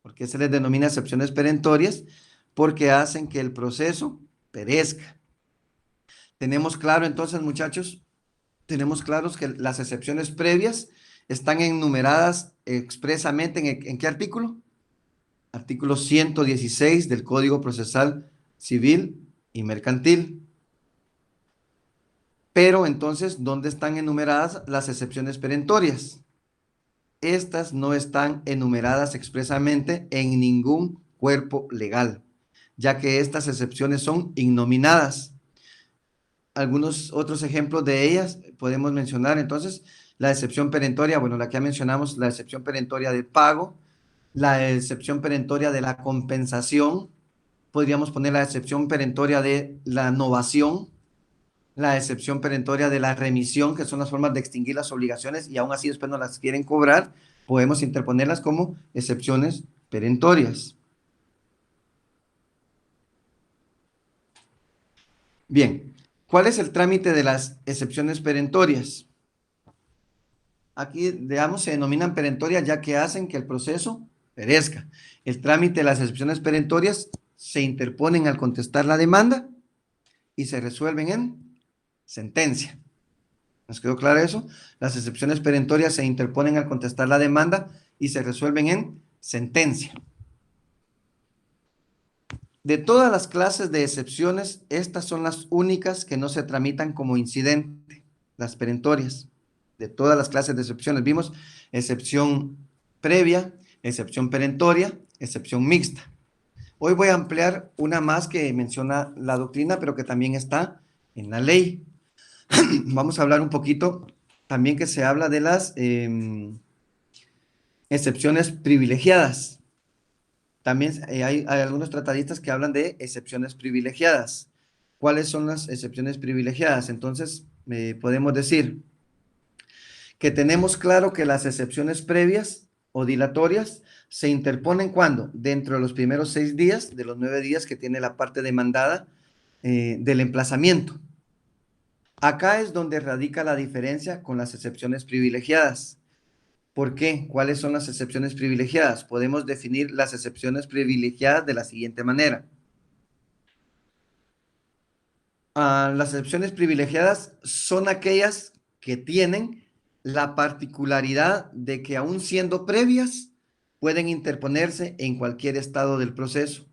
¿Por qué se les denomina excepciones perentorias? Porque hacen que el proceso perezca. Tenemos claro entonces, muchachos, tenemos claros que las excepciones previas están enumeradas expresamente ¿en qué artículo? Artículo 116 del Código Procesal Civil y Mercantil. Pero entonces, ¿dónde están enumeradas las excepciones perentorias? Estas no están enumeradas expresamente en ningún cuerpo legal, ya que estas excepciones son innominadas. Algunos otros ejemplos de ellas podemos mencionar entonces la excepción perentoria, bueno, la que ya mencionamos, la excepción perentoria de pago, la excepción perentoria de la compensación, podríamos poner la excepción perentoria de la novación, la excepción perentoria de la remisión, que son las formas de extinguir las obligaciones y aún así después no las quieren cobrar, podemos interponerlas como excepciones perentorias. Bien, ¿cuál es el trámite de las excepciones perentorias? Aquí, digamos, se denominan perentorias ya que hacen que el proceso perezca. El trámite de las excepciones perentorias se interponen al contestar la demanda y se resuelven en sentencia. ¿Nos quedó claro eso? Las excepciones perentorias se interponen al contestar la demanda y se resuelven en sentencia. De todas las clases de excepciones, estas son las únicas que no se tramitan como incidente, las perentorias. De todas las clases de excepciones, vimos excepción previa, excepción perentoria, excepción mixta. Hoy voy a ampliar una más que menciona la doctrina, pero que también está en la ley. Vamos a hablar un poquito también que se habla de las excepciones privilegiadas. También hay algunos tratadistas que hablan de excepciones privilegiadas. ¿Cuáles son las excepciones privilegiadas? Entonces, podemos decir que tenemos claro que las excepciones previas o dilatorias se interponen cuando, dentro de los primeros 6 días, de los 9 días que tiene la parte demandada del emplazamiento. Acá es donde radica la diferencia con las excepciones privilegiadas. ¿Por qué? ¿Cuáles son las excepciones privilegiadas? Podemos definir las excepciones privilegiadas de la siguiente manera. Las excepciones privilegiadas son aquellas que tienen la particularidad de que aun siendo previas, pueden interponerse en cualquier estado del proceso.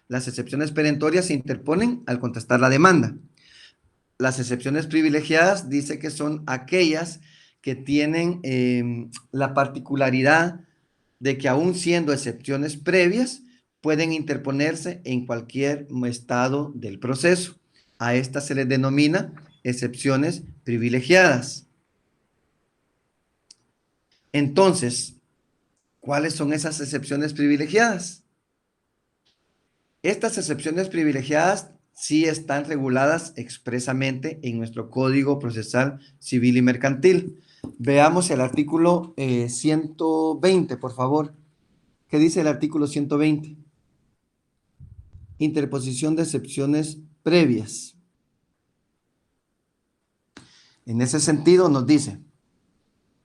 Las excepciones perentorias se interponen al contestar la demanda. Las excepciones privilegiadas dice que son aquellas que tienen la particularidad de que aun siendo excepciones previas, pueden interponerse en cualquier estado del proceso. A estas se les denomina excepciones privilegiadas. Entonces, ¿cuáles son esas excepciones privilegiadas? Estas excepciones privilegiadas sí están reguladas expresamente en nuestro Código Procesal Civil y Mercantil. Veamos el artículo 120, por favor. ¿Qué dice el artículo 120? Interposición de excepciones previas. En ese sentido nos dice,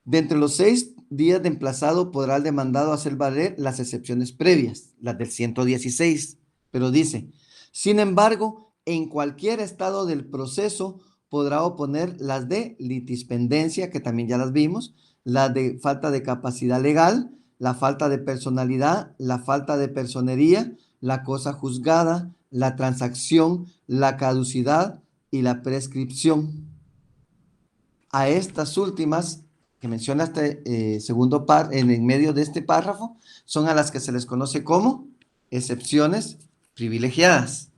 de entre los 6 días de emplazado podrá el demandado hacer valer las excepciones previas, las del 116, pero dice, sin embargo, en cualquier estado del proceso podrá oponer las de litispendencia, que también ya las vimos, las de falta de capacidad legal, la falta de personalidad, la falta de personería, la cosa juzgada, la transacción, la caducidad y la prescripción. A estas últimas que menciona este segundo en medio de este párrafo son a las que se les conoce como excepciones privilegiadas.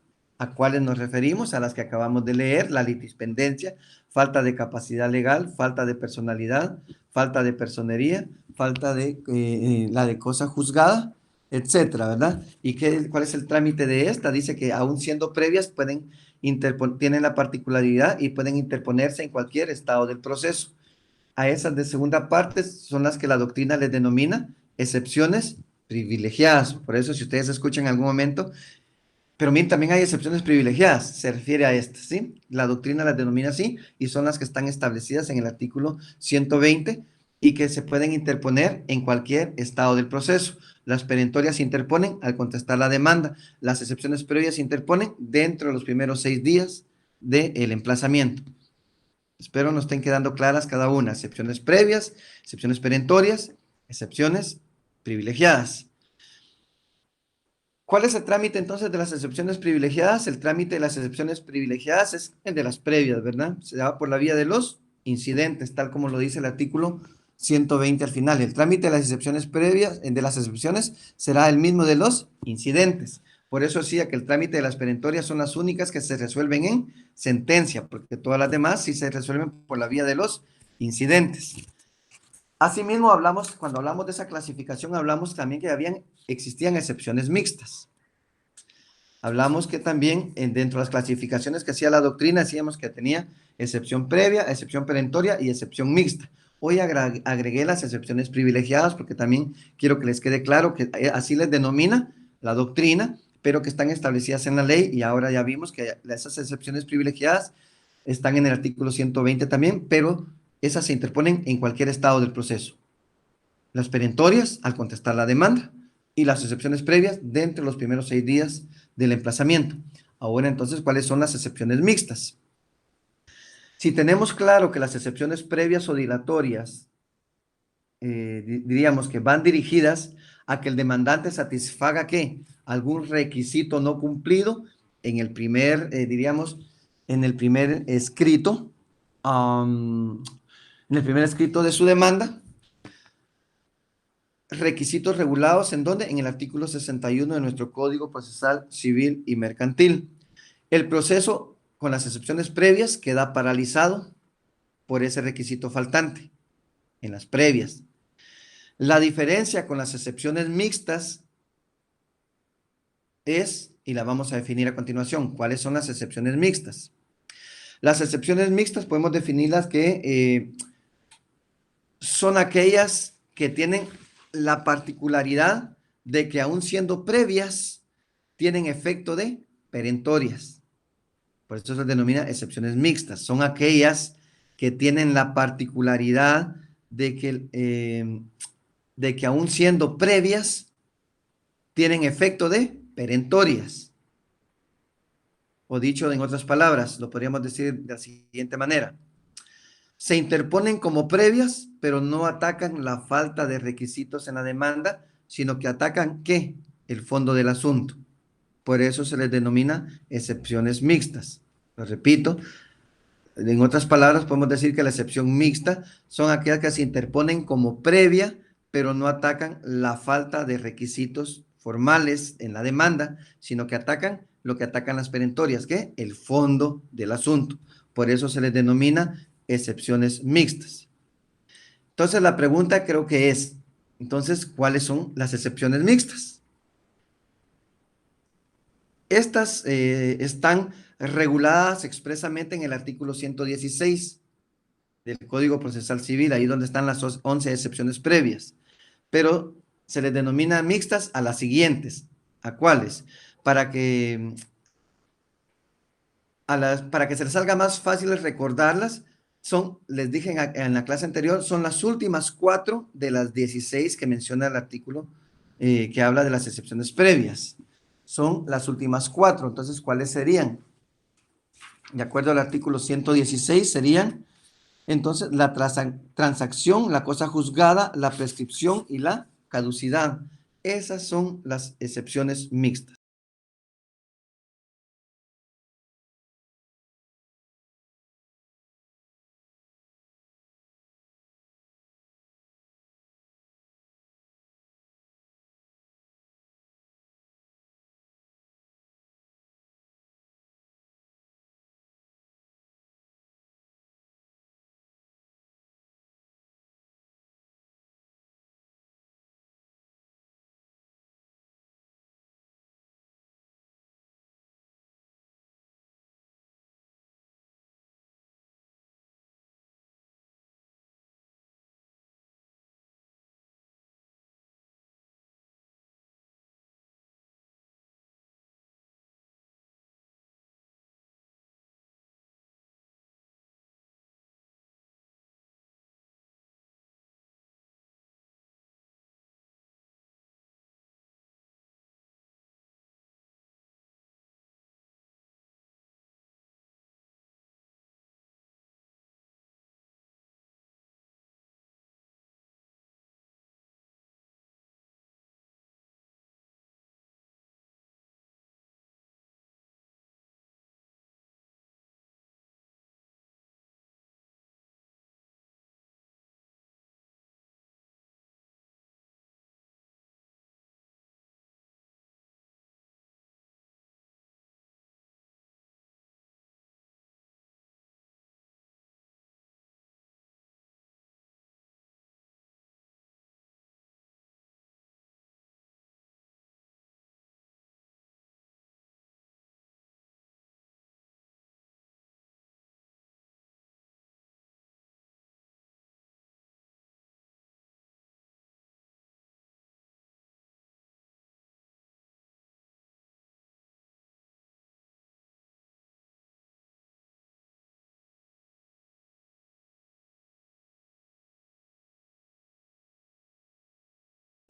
¿A cuáles nos referimos? A las que acabamos de leer: la litispendencia, falta de capacidad legal, falta de personalidad, falta de personería, falta de la de cosa juzgada, etcétera, ¿verdad? ¿Y cuál es el trámite de esta? Dice que aún siendo previas tienen la particularidad y pueden interponerse en cualquier estado del proceso. A esas de segunda parte son las que la doctrina les denomina excepciones privilegiadas. Por eso, si ustedes escuchan en algún momento, pero bien, también hay excepciones privilegiadas, se refiere a estas, ¿sí? La doctrina las denomina así y son las que están establecidas en el artículo 120 y que se pueden interponer en cualquier estado del proceso. Las perentorias se interponen al contestar la demanda. Las excepciones previas se interponen dentro de los primeros 6 días del emplazamiento. Espero nos estén quedando claras cada una. Excepciones previas, excepciones perentorias, excepciones privilegiadas. ¿Cuál es el trámite entonces de las excepciones privilegiadas? El trámite de las excepciones privilegiadas es el de las previas, ¿verdad? Se da por la vía de los incidentes, tal como lo dice el artículo 120 al final. El trámite de las excepciones previas, de las excepciones, será el mismo de los incidentes. Por eso decía que el trámite de las perentorias son las únicas que se resuelven en sentencia, porque todas las demás sí se resuelven por la vía de los incidentes. Asimismo, cuando hablamos de esa clasificación, hablamos también que existían excepciones mixtas. Hablamos que también dentro de las clasificaciones que hacía la doctrina, decíamos que tenía excepción previa, excepción perentoria y excepción mixta. Hoy agregué las excepciones privilegiadas porque también quiero que les quede claro que así les denomina la doctrina, pero que están establecidas en la ley, y ahora ya vimos que esas excepciones privilegiadas están en el artículo 120 también, pero esas se interponen en cualquier estado del proceso. Las perentorias al contestar la demanda y las excepciones previas dentro de los primeros 6 días del emplazamiento. Ahora entonces, ¿cuáles son las excepciones mixtas? Si tenemos claro que las excepciones previas o dilatorias, diríamos que van dirigidas a que el demandante satisfaga ¿qué? Algún requisito no cumplido en el primer, diríamos, en el primer escrito, en el primer escrito de su demanda. Requisitos regulados ¿en dónde? En el artículo 61 de nuestro Código Procesal Civil y Mercantil. El proceso, con las excepciones previas, queda paralizado por ese requisito faltante en las previas. La diferencia con las excepciones mixtas es, y la vamos a definir a continuación, ¿cuáles son las excepciones mixtas? Las excepciones mixtas podemos definirlas que son aquellas que tienen la particularidad de que aún siendo previas, tienen efecto de perentorias. Por eso se denomina excepciones mixtas. Son aquellas que tienen la particularidad de que aún siendo previas, tienen efecto de perentorias. O dicho en otras palabras, lo podríamos decir de la siguiente manera. Se interponen como previas, pero no atacan la falta de requisitos en la demanda, sino que atacan ¿qué? El fondo del asunto. Por eso se les denomina excepciones mixtas. Lo repito, en otras palabras, podemos decir que la excepción mixta son aquellas que se interponen como previa, pero no atacan la falta de requisitos formales en la demanda, sino que atacan lo que atacan las perentorias, ¿qué? El fondo del asunto. Por eso se les denomina excepciones mixtas. Entonces, la pregunta creo que es, entonces, ¿cuáles son las excepciones mixtas? Estas están reguladas expresamente en el artículo 116 del Código Procesal Civil, ahí donde están las 11 excepciones previas, pero se les denomina mixtas a las siguientes. ¿A cuáles? Para que, para que se les salga más fácil recordarlas, les dije en la clase anterior, son las últimas 4 de las 16 que menciona el artículo que habla de las excepciones previas. Son las últimas 4. Entonces, ¿cuáles serían? De acuerdo al artículo 116, serían entonces la transacción, la cosa juzgada, la prescripción y la caducidad. Esas son las excepciones mixtas.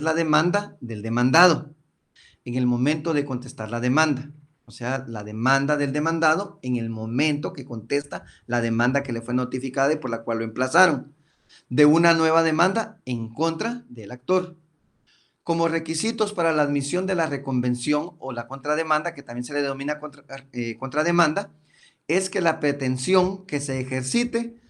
la demanda del demandado en el momento de contestar la demanda. O sea, la demanda del demandado en el momento que contesta la demanda que le fue notificada y por la cual lo emplazaron, de una nueva demanda en contra del actor. Como requisitos para la admisión de la reconvención o la contrademanda, que también se le denomina contrademanda, es que la pretensión que se ejercite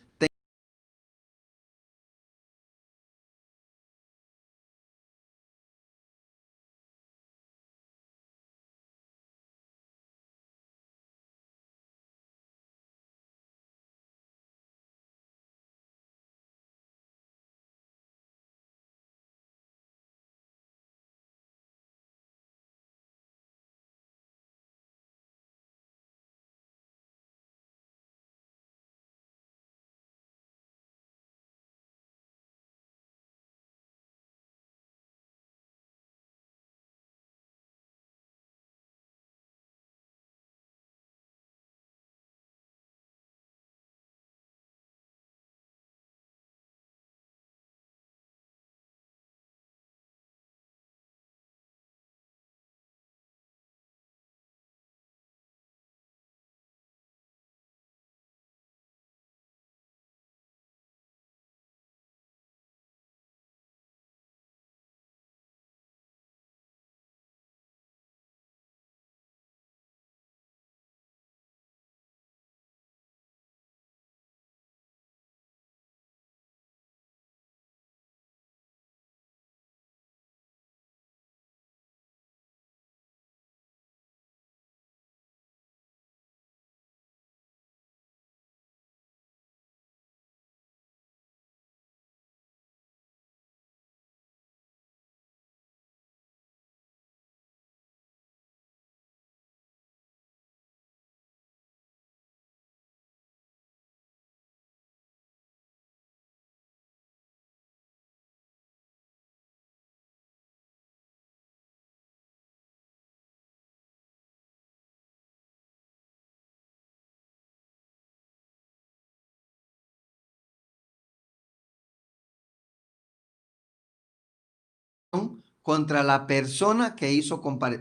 contra la persona que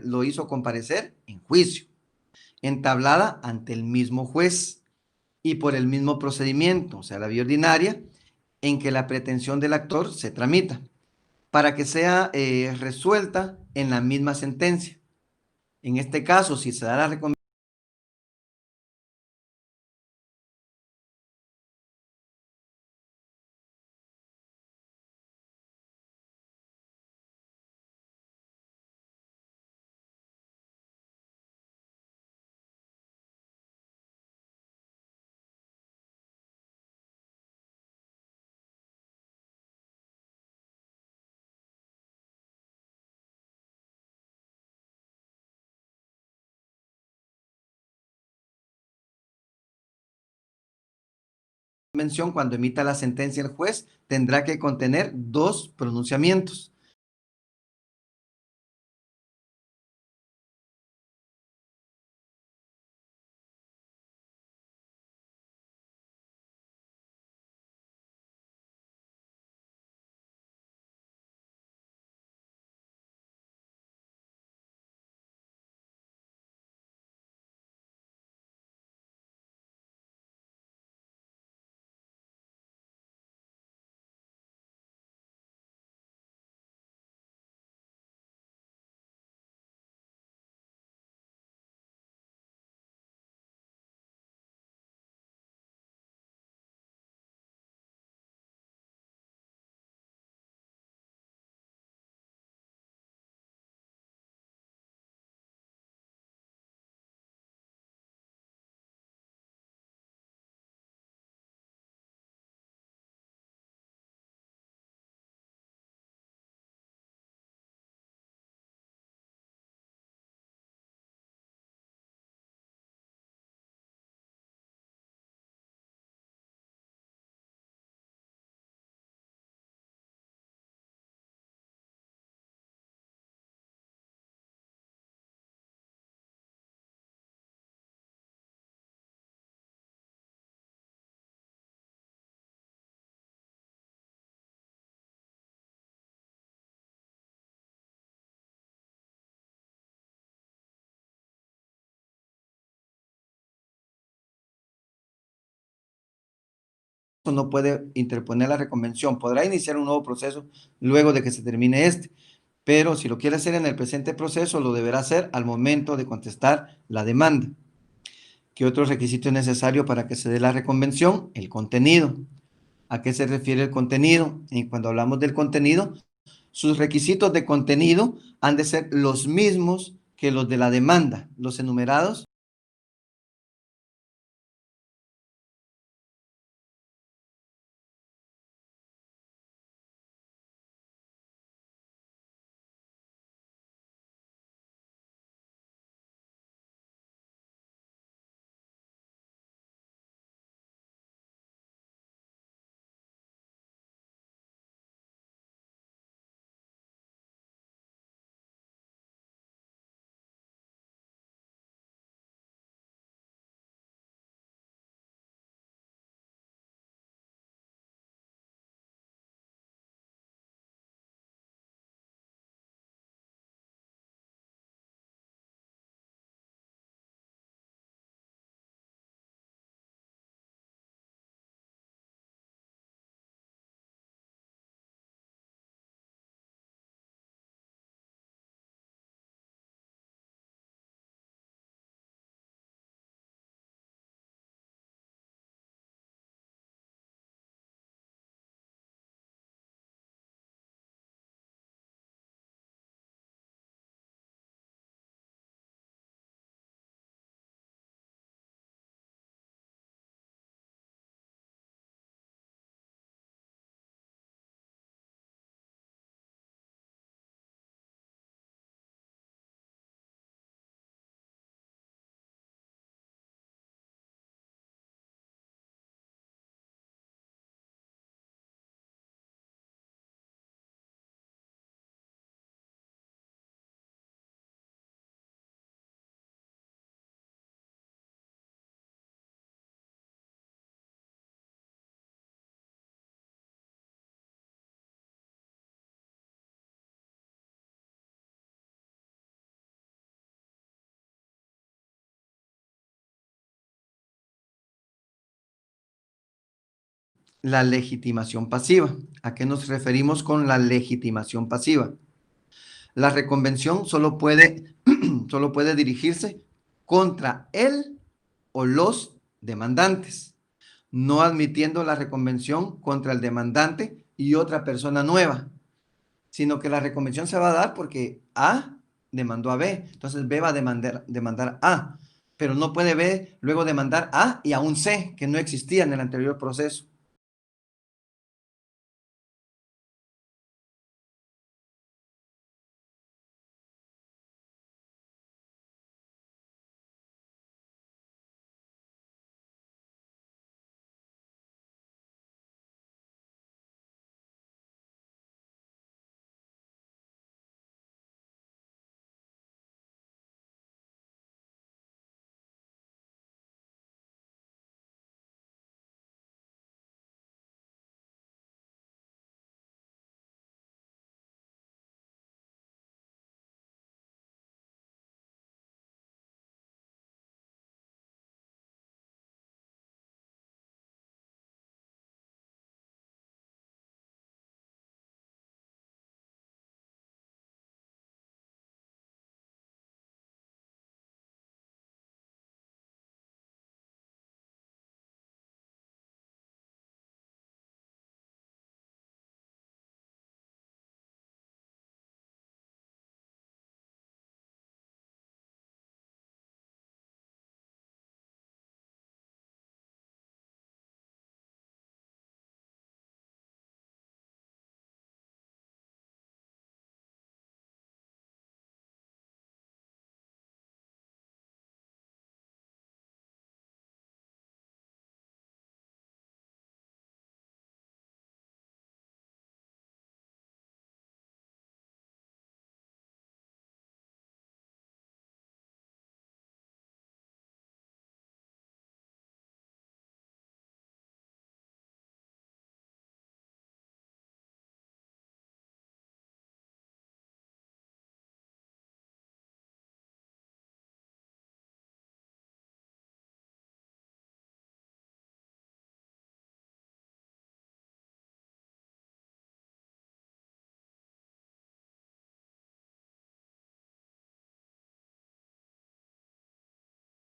lo hizo comparecer en juicio, entablada ante el mismo juez y por el mismo procedimiento, o sea, la vía ordinaria, en que la pretensión del actor se tramita, para que sea resuelta en la misma sentencia. En este caso, si se da la recomendación cuando emita la sentencia el juez, tendrá que contener dos pronunciamientos. no puede interponer la reconvención. Podrá iniciar un nuevo proceso luego de que se termine este, pero si lo quiere hacer en el presente proceso, lo deberá hacer al momento de contestar la demanda. ¿Qué otro requisito es necesario para que se dé la reconvención? El contenido. ¿A qué se refiere el contenido? Y cuando hablamos del contenido, sus requisitos de contenido han de ser los mismos que los de la demanda, los enumerados. La legitimación pasiva. ¿A qué nos referimos con la legitimación pasiva? La reconvención solo puede dirigirse contra él o los demandantes, no admitiendo la reconvención contra el demandante y otra persona nueva, sino que la reconvención se va a dar porque A demandó a B, entonces B va a demandar A, pero no puede B luego demandar A y a un C que no existía en el anterior proceso.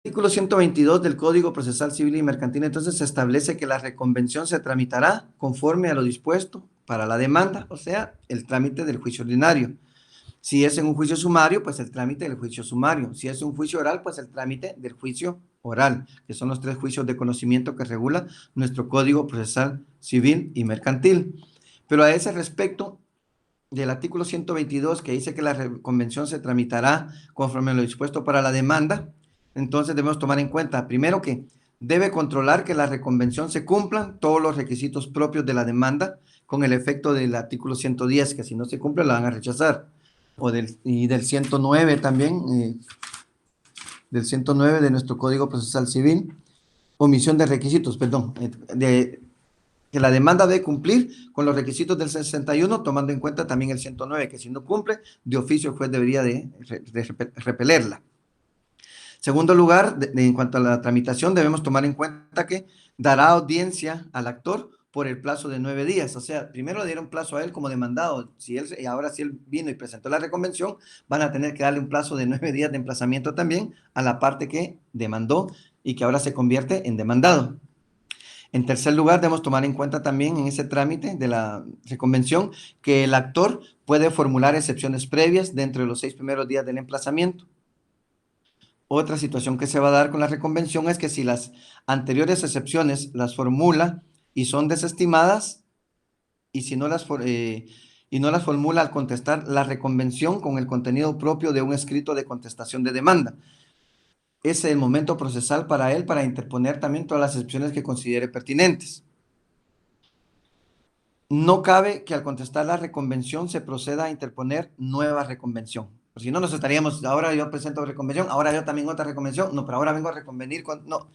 artículo 122 del Código Procesal Civil y Mercantil, entonces se establece que la reconvención se tramitará conforme a lo dispuesto para la demanda, o sea, el trámite del juicio ordinario. Si es en un juicio sumario, pues el trámite del juicio sumario. Si es un juicio oral, pues el trámite del juicio oral, que son los 3 juicios de conocimiento que regula nuestro Código Procesal Civil y Mercantil. Pero a ese respecto, del artículo 122, que dice que la convención se tramitará conforme a lo dispuesto para la demanda, entonces debemos tomar en cuenta, primero, que debe controlar que la reconvención se cumplan todos los requisitos propios de la demanda, con el efecto del artículo 110, que si no se cumple la van a rechazar, y del 109 también, del 109 de nuestro Código Procesal Civil, omisión de requisitos, perdón, que la demanda debe cumplir con los requisitos del 61, tomando en cuenta también el 109, que si no cumple, de oficio el juez debería de repelerla. Segundo lugar, en cuanto a la tramitación, debemos tomar en cuenta que dará audiencia al actor por el plazo de 9 días. O sea, primero le dieron plazo a él como demandado. Y ahora si él vino y presentó la reconvención, van a tener que darle un plazo de 9 días de emplazamiento también a la parte que demandó y que ahora se convierte en demandado. En tercer lugar, debemos tomar en cuenta también en ese trámite de la reconvención que el actor puede formular excepciones previas dentro de los 6 primeros días del emplazamiento. Otra situación que se va a dar con la reconvención es que si las anteriores excepciones las formula y son desestimadas, y si no las, y no las formula al contestar la reconvención con el contenido propio de un escrito de contestación de demanda. Ese es el momento procesal para él para interponer también todas las excepciones que considere pertinentes. No cabe que al contestar la reconvención se proceda a interponer nueva reconvención. Si no, nos estaríamos, ahora yo presento reconvención, ahora yo también otra reconvención, no, pero ahora vengo a reconvenir con, no,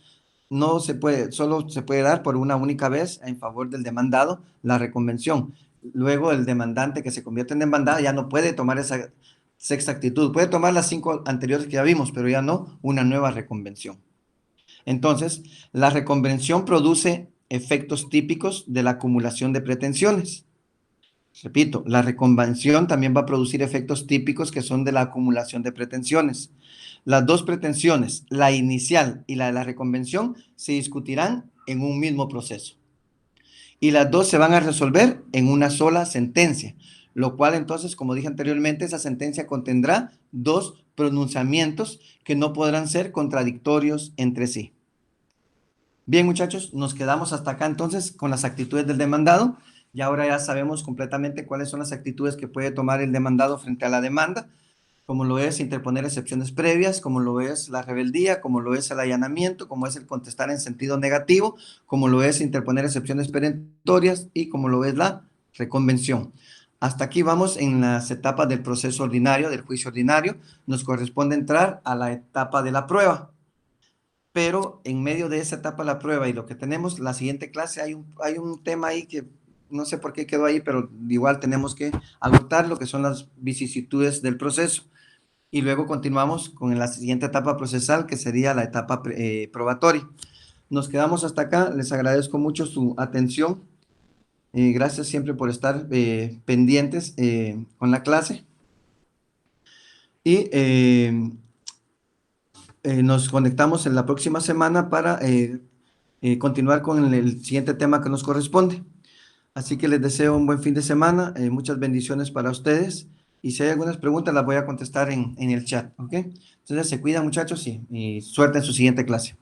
no se puede, solo se puede dar por una única vez en favor del demandado la reconvención. Luego el demandante que se convierte en demandado ya no puede tomar esa sexta actitud, puede tomar las 5 anteriores que ya vimos, pero ya no una nueva reconvención. Entonces, la reconvención produce efectos típicos de la acumulación de pretensiones. Repito, la reconvención también va a producir efectos típicos que son de la acumulación de pretensiones. Las dos pretensiones, la inicial y la de la reconvención, se discutirán en un mismo proceso. Y las dos se van a resolver en una sola sentencia, lo cual entonces, como dije anteriormente, esa sentencia contendrá 2 pronunciamientos que no podrán ser contradictorios entre sí. Bien, muchachos, nos quedamos hasta acá entonces con las actitudes del demandado. Y ahora ya sabemos completamente cuáles son las actitudes que puede tomar el demandado frente a la demanda, como lo es interponer excepciones previas, como lo es la rebeldía, como lo es el allanamiento, como es el contestar en sentido negativo, como lo es interponer excepciones perentorias y como lo es la reconvención. Hasta aquí vamos en las etapas del proceso ordinario, del juicio ordinario. Nos corresponde entrar a la etapa de la prueba. Pero en medio de esa etapa de la prueba y lo que tenemos, la siguiente clase, hay un tema ahí que no sé por qué quedó ahí, pero igual tenemos que agotar lo que son las vicisitudes del proceso. Y luego continuamos con la siguiente etapa procesal, que sería la etapa probatoria. Nos quedamos hasta acá. Les agradezco mucho su atención. Gracias siempre por estar pendientes con la clase. Y nos conectamos en la próxima semana para continuar con el siguiente tema que nos corresponde. Así que les deseo un buen fin de semana, muchas bendiciones para ustedes. Y si hay algunas preguntas, las voy a contestar en el chat, ¿ok? Entonces, se cuidan, muchachos, y suerte en su siguiente clase.